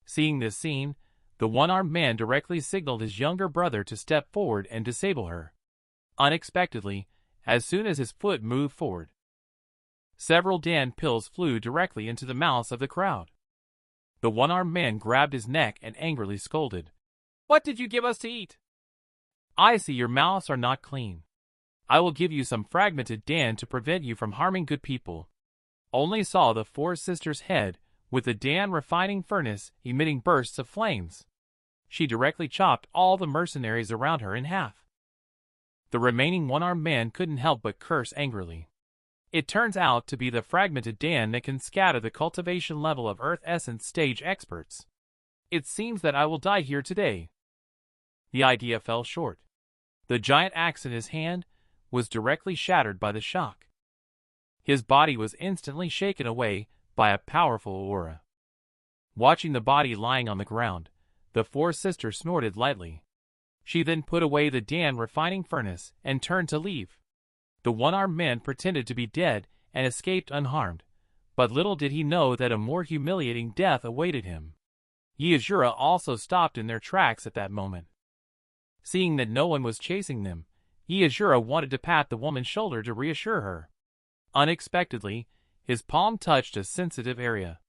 Seeing this scene, the one-armed man directly signaled his younger brother to step forward and disable her. Unexpectedly, as soon as his foot moved forward, several Dan pills flew directly into the mouths of the crowd. The one-armed man grabbed his neck and angrily scolded. "What did you give us to eat? I see your mouths are not clean. I will give you some fragmented Dan to prevent you from harming good people." Only saw the four sisters' head, with the Dan refining furnace emitting bursts of flames. She directly chopped all the mercenaries around her in half. The remaining one-armed man couldn't help but curse angrily. It turns out to be the fragmented Dan that can scatter the cultivation level of Earth Essence stage experts. It seems that I will die here today. The idea fell short. The giant axe in his hand was directly shattered by the shock. His body was instantly shaken away by a powerful aura. Watching the body lying on the ground, the four sisters snorted lightly. She then put away the Dan refining furnace and turned to leave. The one-armed man pretended to be dead and escaped unharmed, but little did he know that a more humiliating death awaited him. Asura also stopped in their tracks at that moment. Seeing that no one was chasing them, Asura wanted to pat the woman's shoulder to reassure her. Unexpectedly, his palm touched a sensitive area.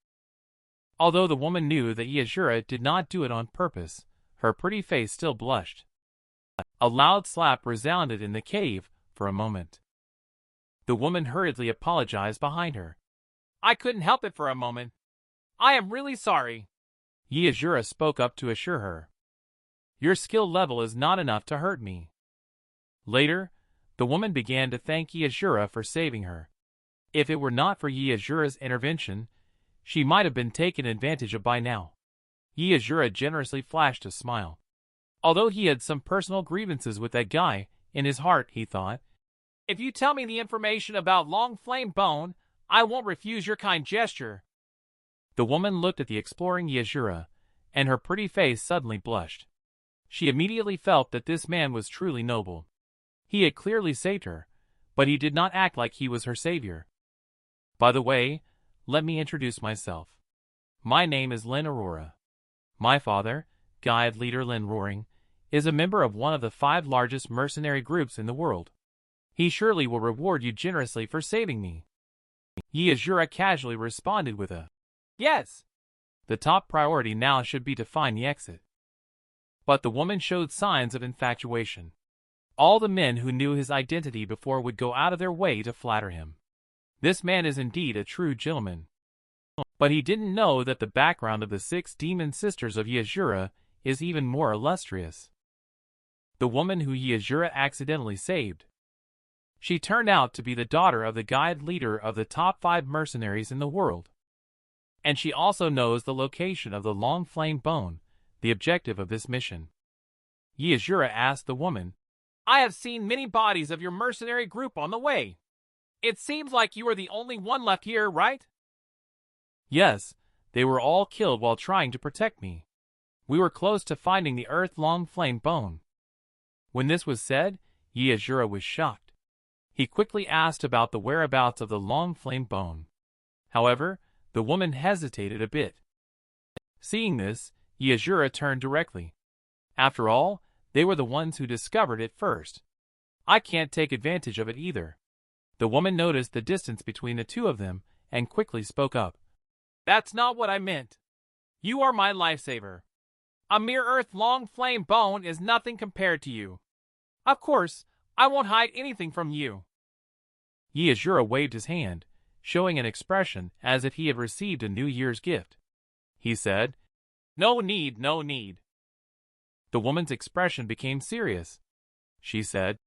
Although the woman knew that Asura did not do it on purpose, her pretty face still blushed. A loud slap resounded in the cave for a moment. The woman hurriedly apologized behind her. "I couldn't help it for a moment. I am really sorry." Asura spoke up to assure her. "Your skill level is not enough to hurt me." Later, the woman began to thank Asura for saving her. If it were not for Asura's intervention, she might have been taken advantage of by now. Asura generously flashed a smile. Although he had some personal grievances with that guy, in his heart he thought, "If you tell me the information about Long Flame Bone, I won't refuse your kind gesture." The woman looked at the exploring Asura, and her pretty face suddenly blushed. She immediately felt that this man was truly noble. He had clearly saved her, but he did not act like he was her savior. "By the way, let me introduce myself. My name is Lin Aurora. My father, guide leader Lin Roaring, is a member of one of the 5 largest mercenary groups in the world. He surely will reward you generously for saving me." Asura casually responded with a "Yes." The top priority now should be to find the exit. But the woman showed signs of infatuation. All the men who knew his identity before would go out of their way to flatter him. This man is indeed a true gentleman. But he didn't know that the background of the 6 demon sisters of Asura is even more illustrious. The woman who Asura accidentally saved. She turned out to be the daughter of the guide leader of the top 5 mercenaries in the world. And she also knows the location of the Long Flame Bone, the objective of this mission. Asura asked the woman, "I have seen many bodies of your mercenary group on the way. It seems like you are the only one left here, right?" "Yes, they were all killed while trying to protect me. We were close to finding the Earth Long Flame Bone." When this was said, Asura was shocked. He quickly asked about the whereabouts of the Long Flame Bone. However, the woman hesitated a bit. Seeing this, Asura turned directly. After all, they were the ones who discovered it first. "I can't take advantage of it either." The woman noticed the distance between the two of them and quickly spoke up. "That's not what I meant. You are my lifesaver. A mere Earth Long Flame Bone is nothing compared to you. Of course, I won't hide anything from you." Asura waved his hand, showing an expression as if he had received a New Year's gift. He said, "No need, no need." The woman's expression became serious. She said,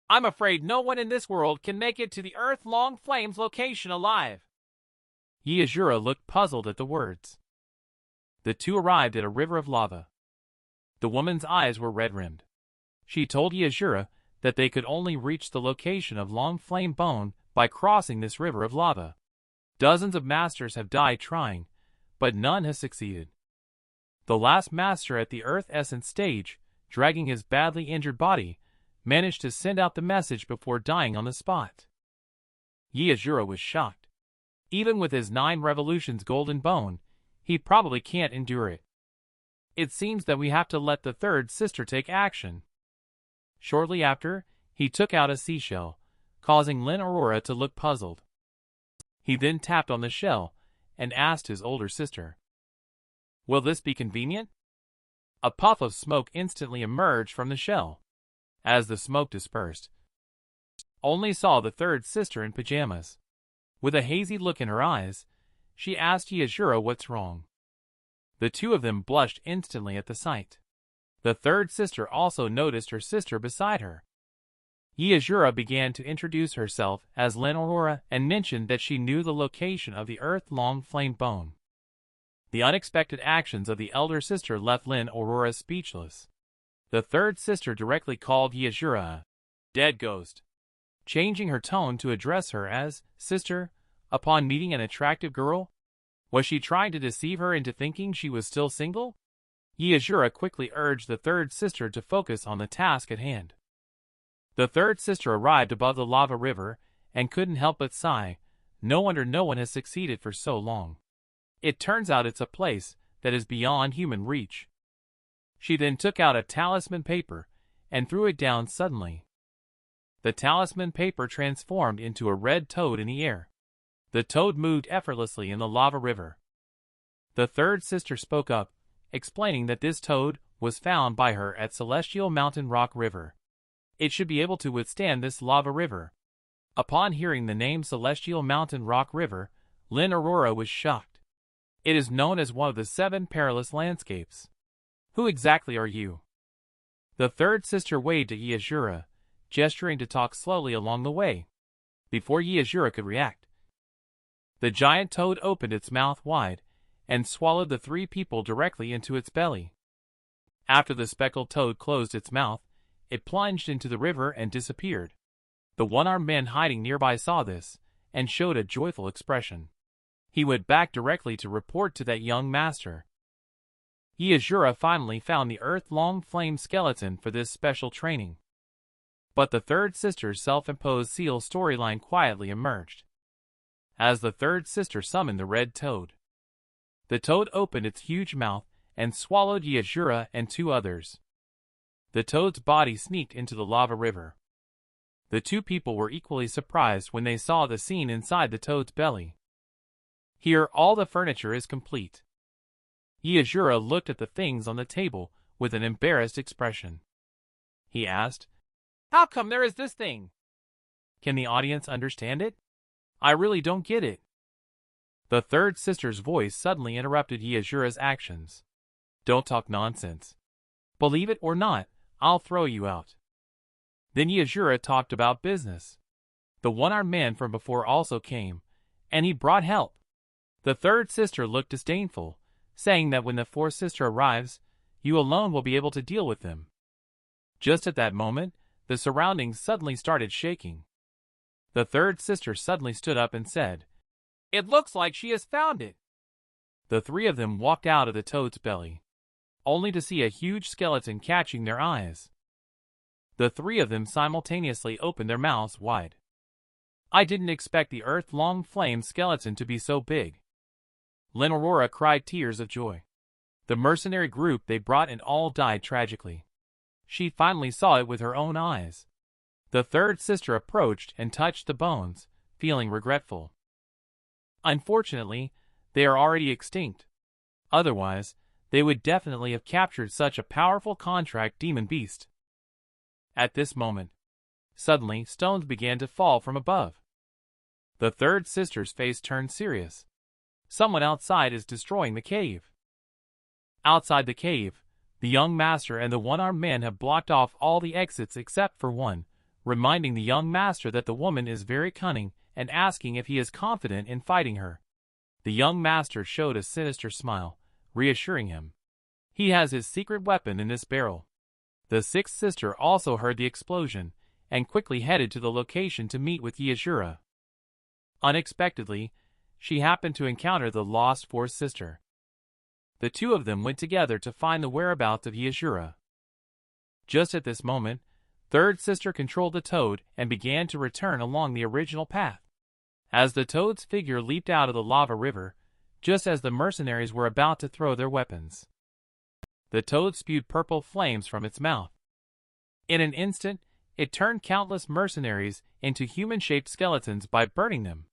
I'm afraid no one in this world can make it to the Earth-Long Flames location alive. Asura looked puzzled at the words. The two arrived at a river of lava. The woman's eyes were red-rimmed. She told Asura that they could only reach the location of Long Flame Bone by crossing this river of lava. Dozens of masters have died trying, but none has succeeded. The last master at the Earth Essence stage, dragging his badly injured body, managed to send out the message before dying on the spot. Asura was shocked. Even with his 9 revolutions golden bone, he probably can't endure it. It seems that we have to let the third sister take action. Shortly after, he took out a seashell, causing Lynn Aurora to look puzzled. He then tapped on the shell and asked his older sister, "Will this be convenient?" A puff of smoke instantly emerged from the shell. As the smoke dispersed, only saw the third sister in pajamas. With a hazy look in her eyes, she asked Asura what's wrong. The two of them blushed instantly at the sight. The third sister also noticed her sister beside her. Asura began to introduce herself as Lynn Aurora and mentioned that she knew the location of the Earth-Long Flame Bone. The unexpected actions of the elder sister left Lynn Aurora speechless. The third sister directly called Asura a dead ghost, changing her tone to address her as sister upon meeting an attractive girl. Was she trying to deceive her into thinking she was still single? Asura quickly urged the third sister to focus on the task at hand. The third sister arrived above the lava river and couldn't help but sigh. No wonder no one has succeeded for so long. It turns out it's a place that is beyond human reach. She then took out a talisman paper and threw it down suddenly. The talisman paper transformed into a red toad in the air. The toad moved effortlessly in the lava river. The third sister spoke up, explaining that this toad was found by her at Celestial Mountain Rock River. It should be able to withstand this lava river. Upon hearing the name Celestial Mountain Rock River, Lynn Aurora was shocked. It is known as one of the 7 peerless landscapes. Who exactly are you? The third sister waved to Asura, gesturing to talk slowly along the way. Before Asura could react, the giant toad opened its mouth wide and swallowed the 3 people directly into its belly. After the speckled toad closed its mouth, it plunged into the river and disappeared. The one-armed man hiding nearby saw this and showed a joyful expression. He went back directly to report to that young master. Asura finally found the Earth-Long Flame skeleton for this special training. But the third sister's self-imposed seal storyline quietly emerged. As the third sister summoned the red toad, the toad opened its huge mouth and swallowed Asura and 2 others. The toad's body sneaked into the lava river. The 2 people were equally surprised when they saw the scene inside the toad's belly. Here all the furniture is complete. Asura looked at the things on the table with an embarrassed expression. He asked, "How come there is this thing? Can the audience understand it? I really don't get it." The third sister's voice suddenly interrupted Asura's actions. "Don't talk nonsense. Believe it or not, I'll throw you out." Then Asura talked about business. The one-armed man from before also came, and he brought help. The third sister looked disdainful, saying that when the fourth sister arrives, you alone will be able to deal with them. Just at that moment, the surroundings suddenly started shaking. The third sister suddenly stood up and said, "It looks like she has found it." The 3 of them walked out of the toad's belly, only to see a huge skeleton catching their eyes. The 3 of them simultaneously opened their mouths wide. "I didn't expect the Earth-Long Flame skeleton to be so big." Lynn Aurora cried tears of joy. The mercenary group they brought in all died tragically. She finally saw it with her own eyes. The third sister approached and touched the bones, feeling regretful. Unfortunately, they are already extinct. Otherwise, they would definitely have captured such a powerful contract demon beast. At this moment, suddenly stones began to fall from above. The third sister's face turned serious. Someone outside is destroying the cave. Outside the cave, the young master and the one-armed man have blocked off all the exits except for one, reminding the young master that the woman is very cunning and asking if he is confident in fighting her. The young master showed a sinister smile, reassuring him. He has his secret weapon in this barrel. The sixth sister also heard the explosion and quickly headed to the location to meet with Asura. Unexpectedly, she happened to encounter the lost fourth sister. The two of them went together to find the whereabouts of Asura. Just at this moment, third sister controlled the toad and began to return along the original path. As the toad's figure leaped out of the lava river, just as the mercenaries were about to throw their weapons, the toad spewed purple flames from its mouth. In an instant, it turned countless mercenaries into human-shaped skeletons by burning them.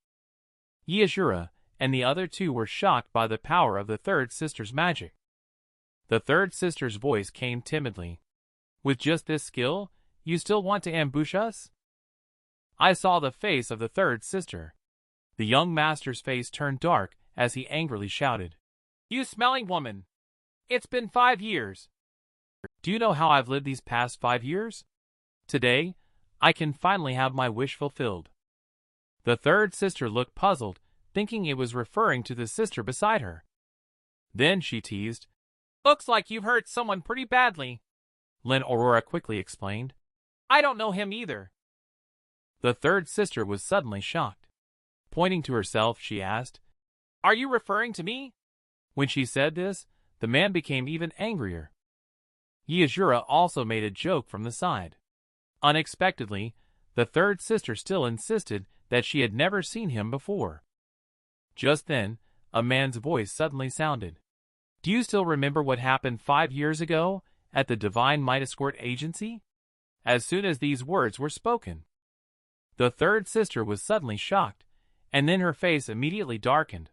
Asura and the other two were shocked by the power of the third sister's magic. The third sister's voice came timidly. With just this skill, you still want to ambush us? I saw the face of the third sister. The young master's face turned dark as he angrily shouted, "You smelling woman! It's been 5 years. Do you know how I've lived these past 5 years? Today, I can finally have my wish fulfilled." The third sister looked puzzled, thinking it was referring to the sister beside her. Then she teased, "Looks like you've hurt someone pretty badly," Lynn Aurora quickly explained. "I don't know him either." The third sister was suddenly shocked. Pointing to herself, she asked, "Are you referring to me?" When she said this, the man became even angrier. Asura also made a joke from the side. Unexpectedly, the third sister still insisted that she had never seen him before. Just then, a man's voice suddenly sounded. "Do you still remember what happened 5 years ago at the Divine Might Escort Agency?" As soon as these words were spoken, the third sister was suddenly shocked, and then her face immediately darkened.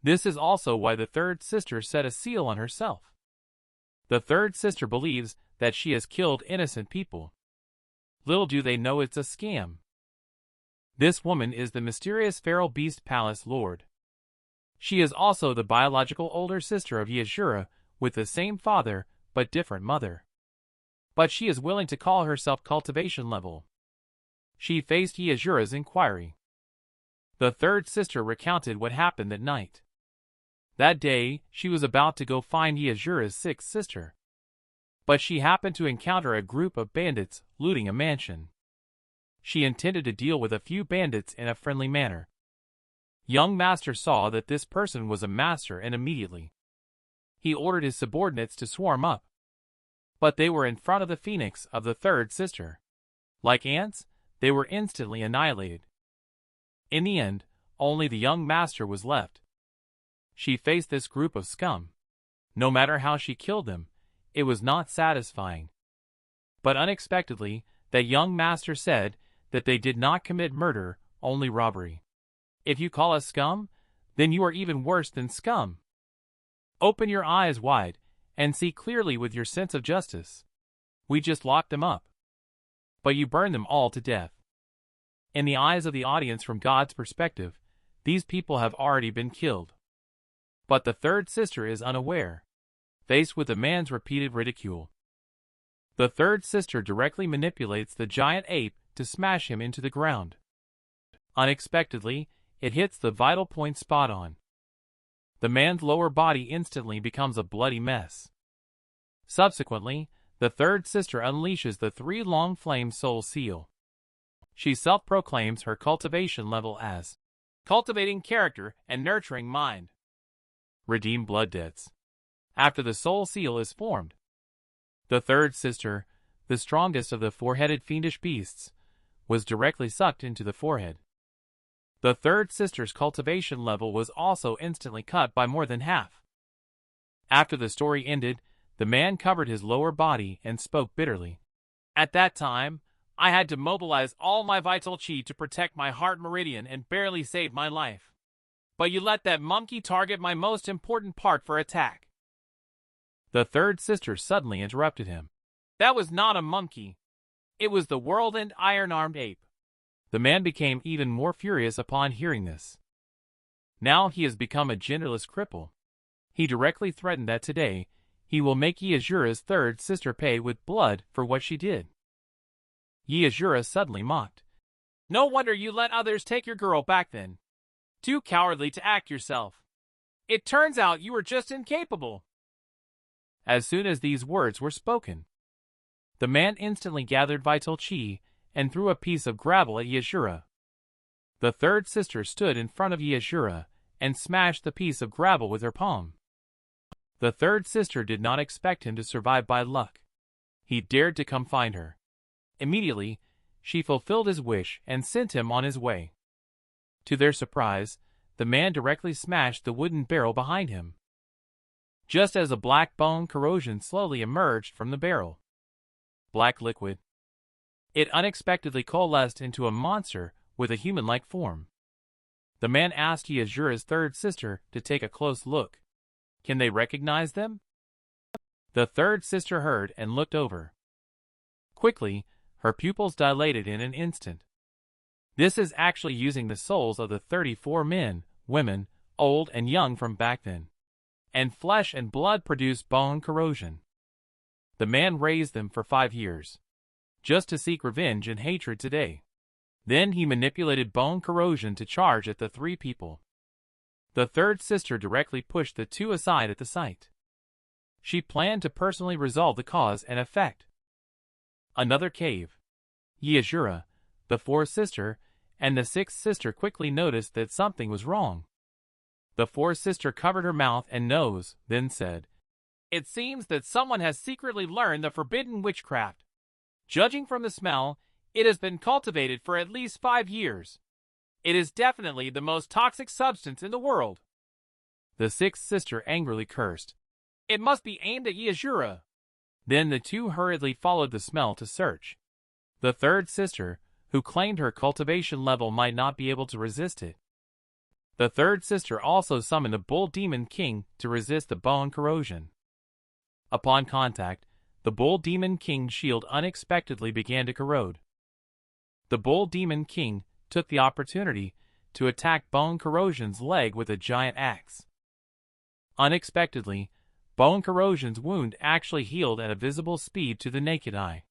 This is also why the third sister set a seal on herself. The third sister believes that she has killed innocent people. Little do they know it's a scam. This woman is the mysterious feral beast palace lord. She is also the biological older sister of Asura, with the same father but different mother. But she is willing to call herself cultivation level. She faced Asura's inquiry. The third sister recounted what happened that night. That day, she was about to go find Asura's sixth sister. But she happened to encounter a group of bandits looting a mansion. She intended to deal with a few bandits in a friendly manner. Young Master saw that this person was a master and immediately he ordered his subordinates to swarm up. But they were in front of the phoenix of the third sister. Like ants, they were instantly annihilated. In the end, only the young master was left. She faced this group of scum. No matter how she killed them, it was not satisfying. But unexpectedly, that young master said that they did not commit murder, only robbery. If you call us scum, then you are even worse than scum. Open your eyes wide and see clearly with your sense of justice. We just locked them up. But you burned them all to death. In the eyes of the audience from God's perspective, these people have already been killed. But the third sister is unaware, faced with the man's repeated ridicule. The third sister directly manipulates the giant ape to smash him into the ground. Unexpectedly, it hits the vital point spot on. The man's lower body instantly becomes a bloody mess. Subsequently, the third sister unleashes the 3 long flame soul seal. She self-proclaims her cultivation level as cultivating character and nurturing mind. Redeem blood debts. After the soul seal is formed, the third sister, the strongest of the 4-headed fiendish beasts, was directly sucked into the forehead. The third sister's cultivation level was also instantly cut by more than half. After the story ended, the man covered his lower body and spoke bitterly. "At that time, I had to mobilize all my vital chi to protect my heart meridian and barely saved my life. But you let that monkey target my most important part for attack." The third sister suddenly interrupted him. "That was not a monkey. It was the whirlwind iron-armed ape." The man became even more furious upon hearing this. Now he has become a genderless cripple. He directly threatened that today he will make Asura's third sister pay with blood for what she did. Asura suddenly mocked. No wonder you let others take your girl back then. Too cowardly to act yourself. It turns out you were just incapable. As soon as these words were spoken, the man instantly gathered vital chi and threw a piece of gravel at Asura. The third sister stood in front of Asura and smashed the piece of gravel with her palm. The third sister did not expect him to survive by luck. He dared to come find her. Immediately, she fulfilled his wish and sent him on his way. To their surprise, the man directly smashed the wooden barrel behind him. Just as a black bone corrosion slowly emerged from the barrel. Black liquid. It unexpectedly coalesced into a monster with a human-like form. The man asked Asura's third sister to take a close look. Can they recognize them? The third sister heard and looked over. Quickly, her pupils dilated in an instant. This is actually using the souls of the 34 men, women, old and young from back then. And flesh and blood produce bone corrosion. The man raised them for 5 years. Just to seek revenge and hatred today. Then he manipulated bone corrosion to charge at the 3 people. The third sister directly pushed the 2 aside at the sight. She planned to personally resolve the cause and effect. Another cave. Asura, the 4th sister, and the 6th sister quickly noticed that something was wrong. The 4th sister covered her mouth and nose, then said, It seems that someone has secretly learned the forbidden witchcraft. Judging from the smell, it has been cultivated for at least 5 years. It is definitely the most toxic substance in the world. The 6th sister angrily cursed. It must be aimed at Asura. Then the 2 hurriedly followed the smell to search. The 3rd sister, who claimed her cultivation level might not be able to resist it. The 3rd sister also summoned a bull demon king to resist the bone corrosion. Upon contact, the bull demon king's shield unexpectedly began to corrode. The bull demon king took the opportunity to attack bone corrosion's leg with a giant axe. Unexpectedly, bone corrosion's wound actually healed at a visible speed to the naked eye.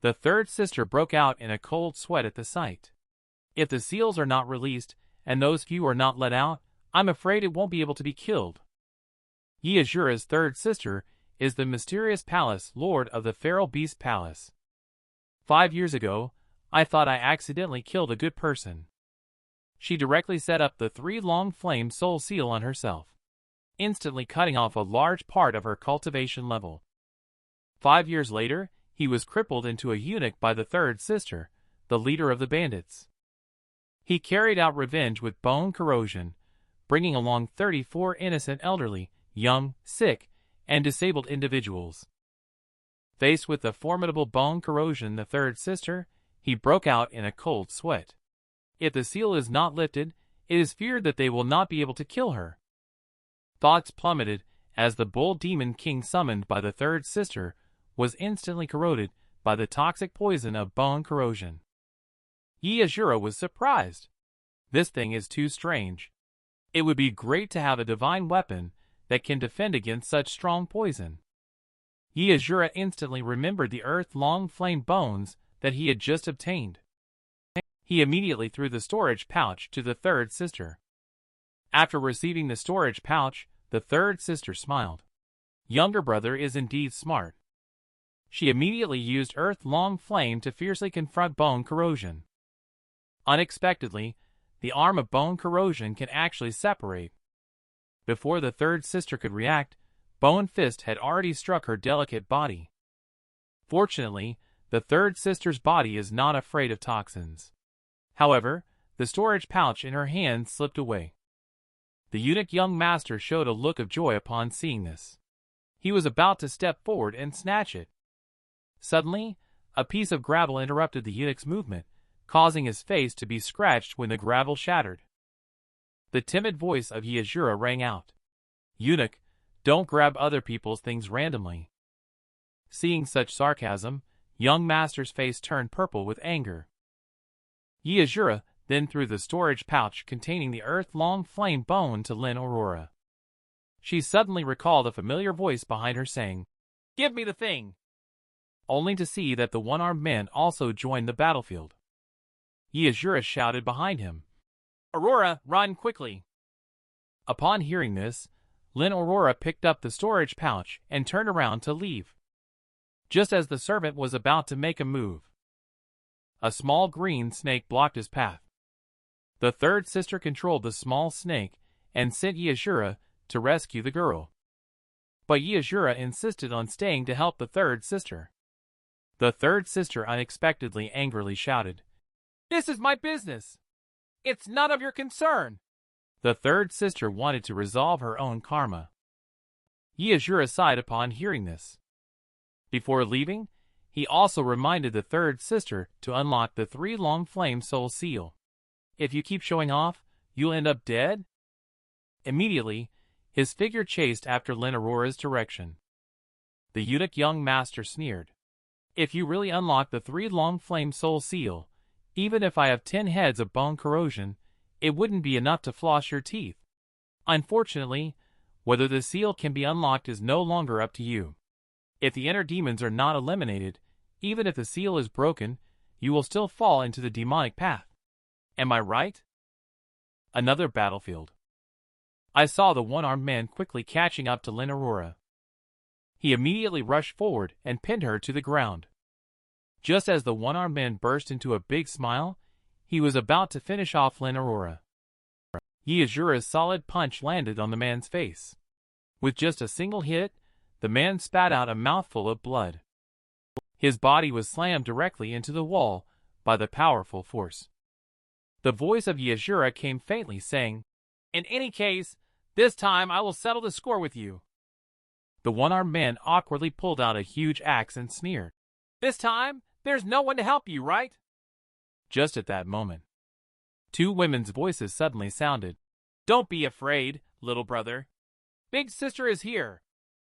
The 3rd sister broke out in a cold sweat at the sight. If the seals are not released, and those few are not let out, I'm afraid it won't be able to be killed. Asura's 3rd sister is the mysterious palace lord of the feral beast palace. 5 years ago, I thought I accidentally killed a good person. She directly set up the 3 long flame soul seal on herself, instantly cutting off a large part of her cultivation level. 5 years later, he was crippled into a eunuch by the 3rd sister, the leader of the bandits. He carried out revenge with bone corrosion, bringing along 34 innocent elderly, young, sick, and disabled individuals. Faced with the formidable bone corrosion the 3rd sister, he broke out in a cold sweat. If the seal is not lifted, it is feared that they will not be able to kill her. Thoughts plummeted as the bull demon king summoned by the 3rd sister was instantly corroded by the toxic poison of bone corrosion. Asura was surprised. This thing is too strange. It would be great to have a divine weapon that can defend against such strong poison. Asura instantly remembered the earth-long flame bones that he had just obtained. He immediately threw the storage pouch to the 3rd sister. After receiving the storage pouch, the 3rd sister smiled. Younger brother is indeed smart. She immediately used earth-long flame to fiercely confront bone corrosion. Unexpectedly, the arm of bone corrosion can actually separate. Before the 3rd sister could react, Bone Fist had already struck her delicate body. Fortunately, the 3rd sister's body is not afraid of toxins. However, the storage pouch in her hand slipped away. The eunuch young master showed a look of joy upon seeing this. He was about to step forward and snatch it. Suddenly, a piece of gravel interrupted the eunuch's movement, causing his face to be scratched when the gravel shattered. The timid voice of Asura rang out. Eunuch, don't grab other people's things randomly. Seeing such sarcasm, young master's face turned purple with anger. Asura then threw the storage pouch containing the earth-long flame bone to Lynn Aurora. She suddenly recalled a familiar voice behind her saying, Give me the thing! only to see that the one-armed man also joined the battlefield. Asura shouted behind him, "Aurora, run quickly!" Upon hearing this, Lin Aurora picked up the storage pouch and turned around to leave. Just as the servant was about to make a move, a small green snake blocked his path. The third sister controlled the small snake and sent Asura to rescue the girl. But Asura insisted on staying to help the third sister. The third sister unexpectedly angrily shouted, "This is my business! It's none of your concern!" The third sister wanted to resolve her own karma. Asura sighed upon hearing this. Before leaving, he also reminded the third sister to unlock the 3 long flame soul seal. "If you keep showing off, you'll end up dead?" Immediately, his figure chased after Lin Aurora's direction. The eunuch young master sneered, "If you really unlock the 3 long flame soul seal, even if I have 10 heads of bone corrosion, it wouldn't be enough to floss your teeth. Unfortunately, whether the seal can be unlocked is no longer up to you. If the inner demons are not eliminated, even if the seal is broken, you will still fall into the demonic path. Am I right?" Another battlefield. I saw the one-armed man quickly catching up to Lin Aurora. He immediately rushed forward and pinned her to the ground. Just as the one-armed man burst into a big smile, he was about to finish off Lin Aurora. Asura's solid punch landed on the man's face. With just a single hit, the man spat out a mouthful of blood. His body was slammed directly into the wall by the powerful force. The voice of Asura came faintly saying, "In any case, this time I will settle the score with you." The one-armed man awkwardly pulled out a huge axe and sneered, "This time, there's no one to help you, right?" Just at that moment, 2 women's voices suddenly sounded. "Don't be afraid, little brother. Big sister is here."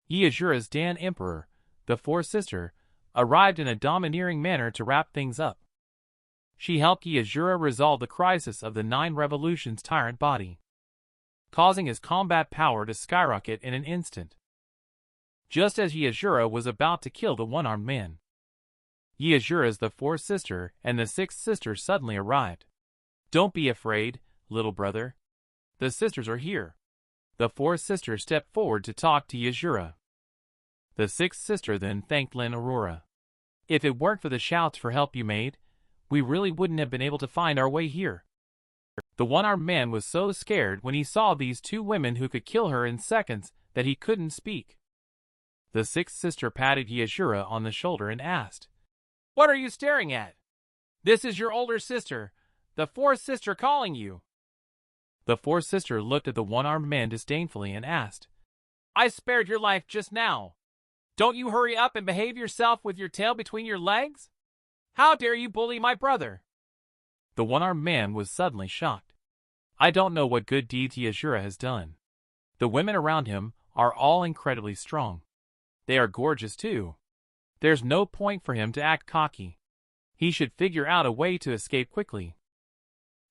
Asura's Dan Emperor, the fourth sister, arrived in a domineering manner to wrap things up. She helped Asura resolve the crisis of the 9 revolutions tyrant body, causing his combat power to skyrocket in an instant. Just as Asura was about to kill the one-armed man, Asura's the fourth sister and the sixth sister suddenly arrived. "Don't be afraid, little brother. The sisters are here." The fourth sister stepped forward to talk to Asura. The sixth sister then thanked Lin Aurora. "If it weren't for the shouts for help you made, we really wouldn't have been able to find our way here." The one-armed man was so scared when he saw these 2 women who could kill her in seconds that he couldn't speak. The sixth sister patted Asura on the shoulder and asked, "What are you staring at? This is your older sister, the fourth sister calling you." The fourth sister looked at the one-armed man disdainfully and asked, "I spared your life just now. Don't you hurry up and behave yourself with your tail between your legs? How dare you bully my brother?" The one-armed man was suddenly shocked. I don't know what good deeds Asura has done. The women around him are all incredibly strong. They are gorgeous too. There's no point for him to act cocky. He should figure out a way to escape quickly.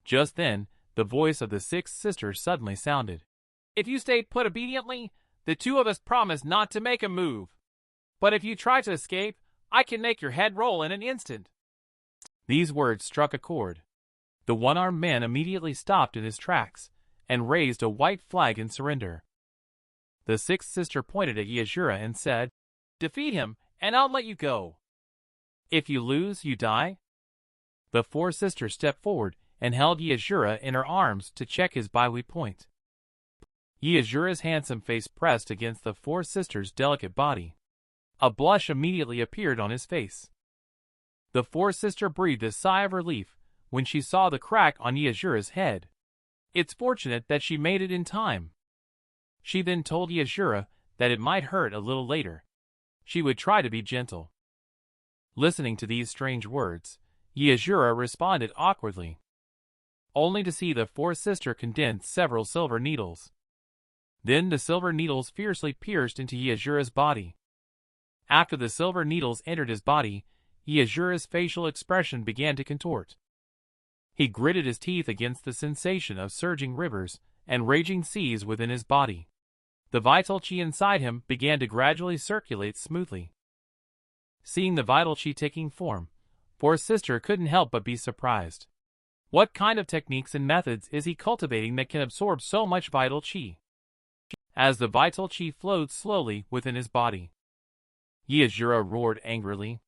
Just then, the voice of the sixth sister suddenly sounded. "If you stayed put obediently, the 2 of us promise not to make a move. But if you try to escape, I can make your head roll in an instant." These words struck a chord. The one-armed man immediately stopped in his tracks and raised a white flag in surrender. The sixth sister pointed at Asura and said, "Defeat him, and I'll let you go. If you lose, you die." The fourth sister stepped forward and held Asura in her arms to check his bile point. Asura's handsome face pressed against the fourth sister's delicate body. A blush immediately appeared on his face. The fourth sister breathed a sigh of relief when she saw the crack on Asura's head. It's fortunate that she made it in time. She then told Asura that it might hurt a little later. She would try to be gentle. Listening to these strange words, Asura responded awkwardly, only to see the fourth sister condense several silver needles. Then the silver needles fiercely pierced into Asura's body. After the silver needles entered his body, Asura's facial expression began to contort. He gritted his teeth against the sensation of surging rivers and raging seas within his body. The vital chi inside him began to gradually circulate smoothly. Seeing the vital chi taking form, fourth sister couldn't help but be surprised. What kind of techniques and methods is he cultivating that can absorb so much vital chi? As the vital chi flowed slowly within his body, Asura roared angrily.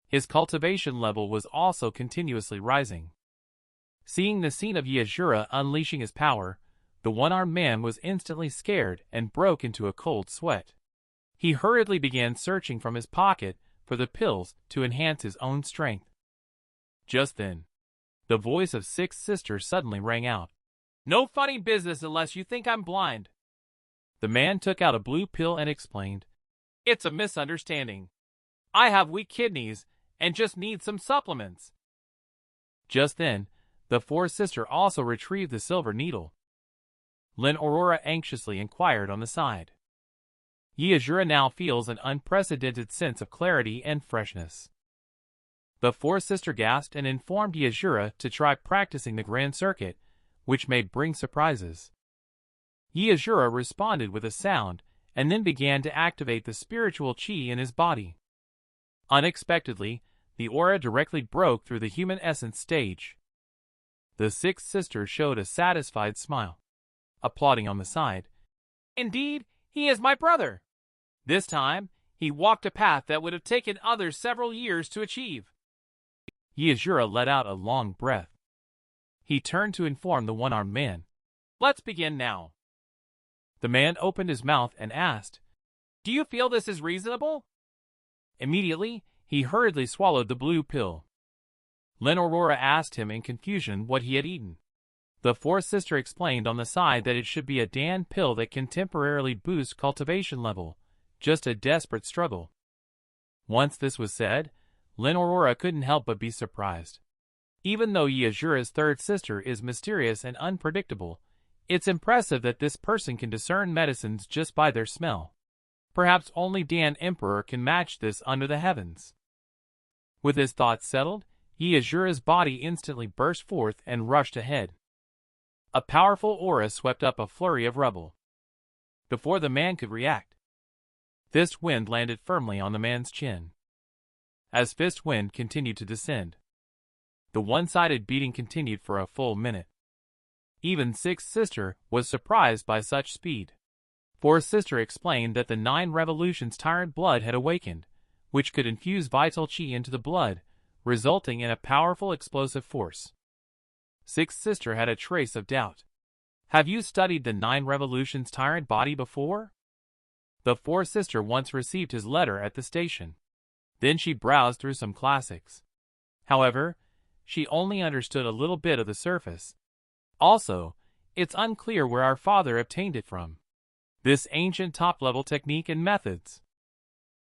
His cultivation level was also continuously rising. Seeing the scene of Asura unleashing his power, the one-armed man was instantly scared and broke into a cold sweat. He hurriedly began searching from his pocket for the pills to enhance his own strength. Just then, the voice of sixth sister suddenly rang out. "No funny business unless you think I'm blind." The man took out a blue pill and explained, "It's a misunderstanding. I have weak kidneys and just need some supplements." Just then, the fourth sister also retrieved the silver needle. Lynn Aurora anxiously inquired on the side. Asura now feels an unprecedented sense of clarity and freshness. The fourth sister gasped and informed Asura to try practicing the grand circuit, which may bring surprises. Asura responded with a sound and then began to activate the spiritual chi in his body. Unexpectedly, the aura directly broke through the human essence stage. The sixth sister showed a satisfied smile, applauding on the side. "Indeed, he is my brother. This time, he walked a path that would have taken others several years to achieve." Asura let out a long breath. He turned to inform the one-armed man. "Let's begin now." The man opened his mouth and asked, "Do you feel this is reasonable?" Immediately, he hurriedly swallowed the blue pill. Lynn Aurora asked him in confusion what he had eaten. The fourth sister explained on the side that it should be a Dan pill that can temporarily boost cultivation level, just a desperate struggle. Once this was said, Lynn Aurora couldn't help but be surprised. Even though Asura's third sister is mysterious and unpredictable, it's impressive that this person can discern medicines just by their smell. Perhaps only Dan Emperor can match this under the heavens. With his thoughts settled, Asura's body instantly burst forth and rushed ahead. A powerful aura swept up a flurry of rubble. Before the man could react, Fist Wind landed firmly on the man's chin. As Fist Wind continued to descend, the one-sided beating continued for a full minute. Even Sixth Sister was surprised by such speed. Fourth Sister explained that the 9 revolutions tyrant blood had awakened, which could infuse vital chi into the blood, resulting in a powerful explosive force. Sixth Sister had a trace of doubt. "Have you studied the 9 revolutions tyrant body before?" The fourth sister once received his letter at the station. Then she browsed through some classics. However, she only understood a little bit of the surface. Also, it's unclear where our father obtained it from. This ancient top-level technique and methods.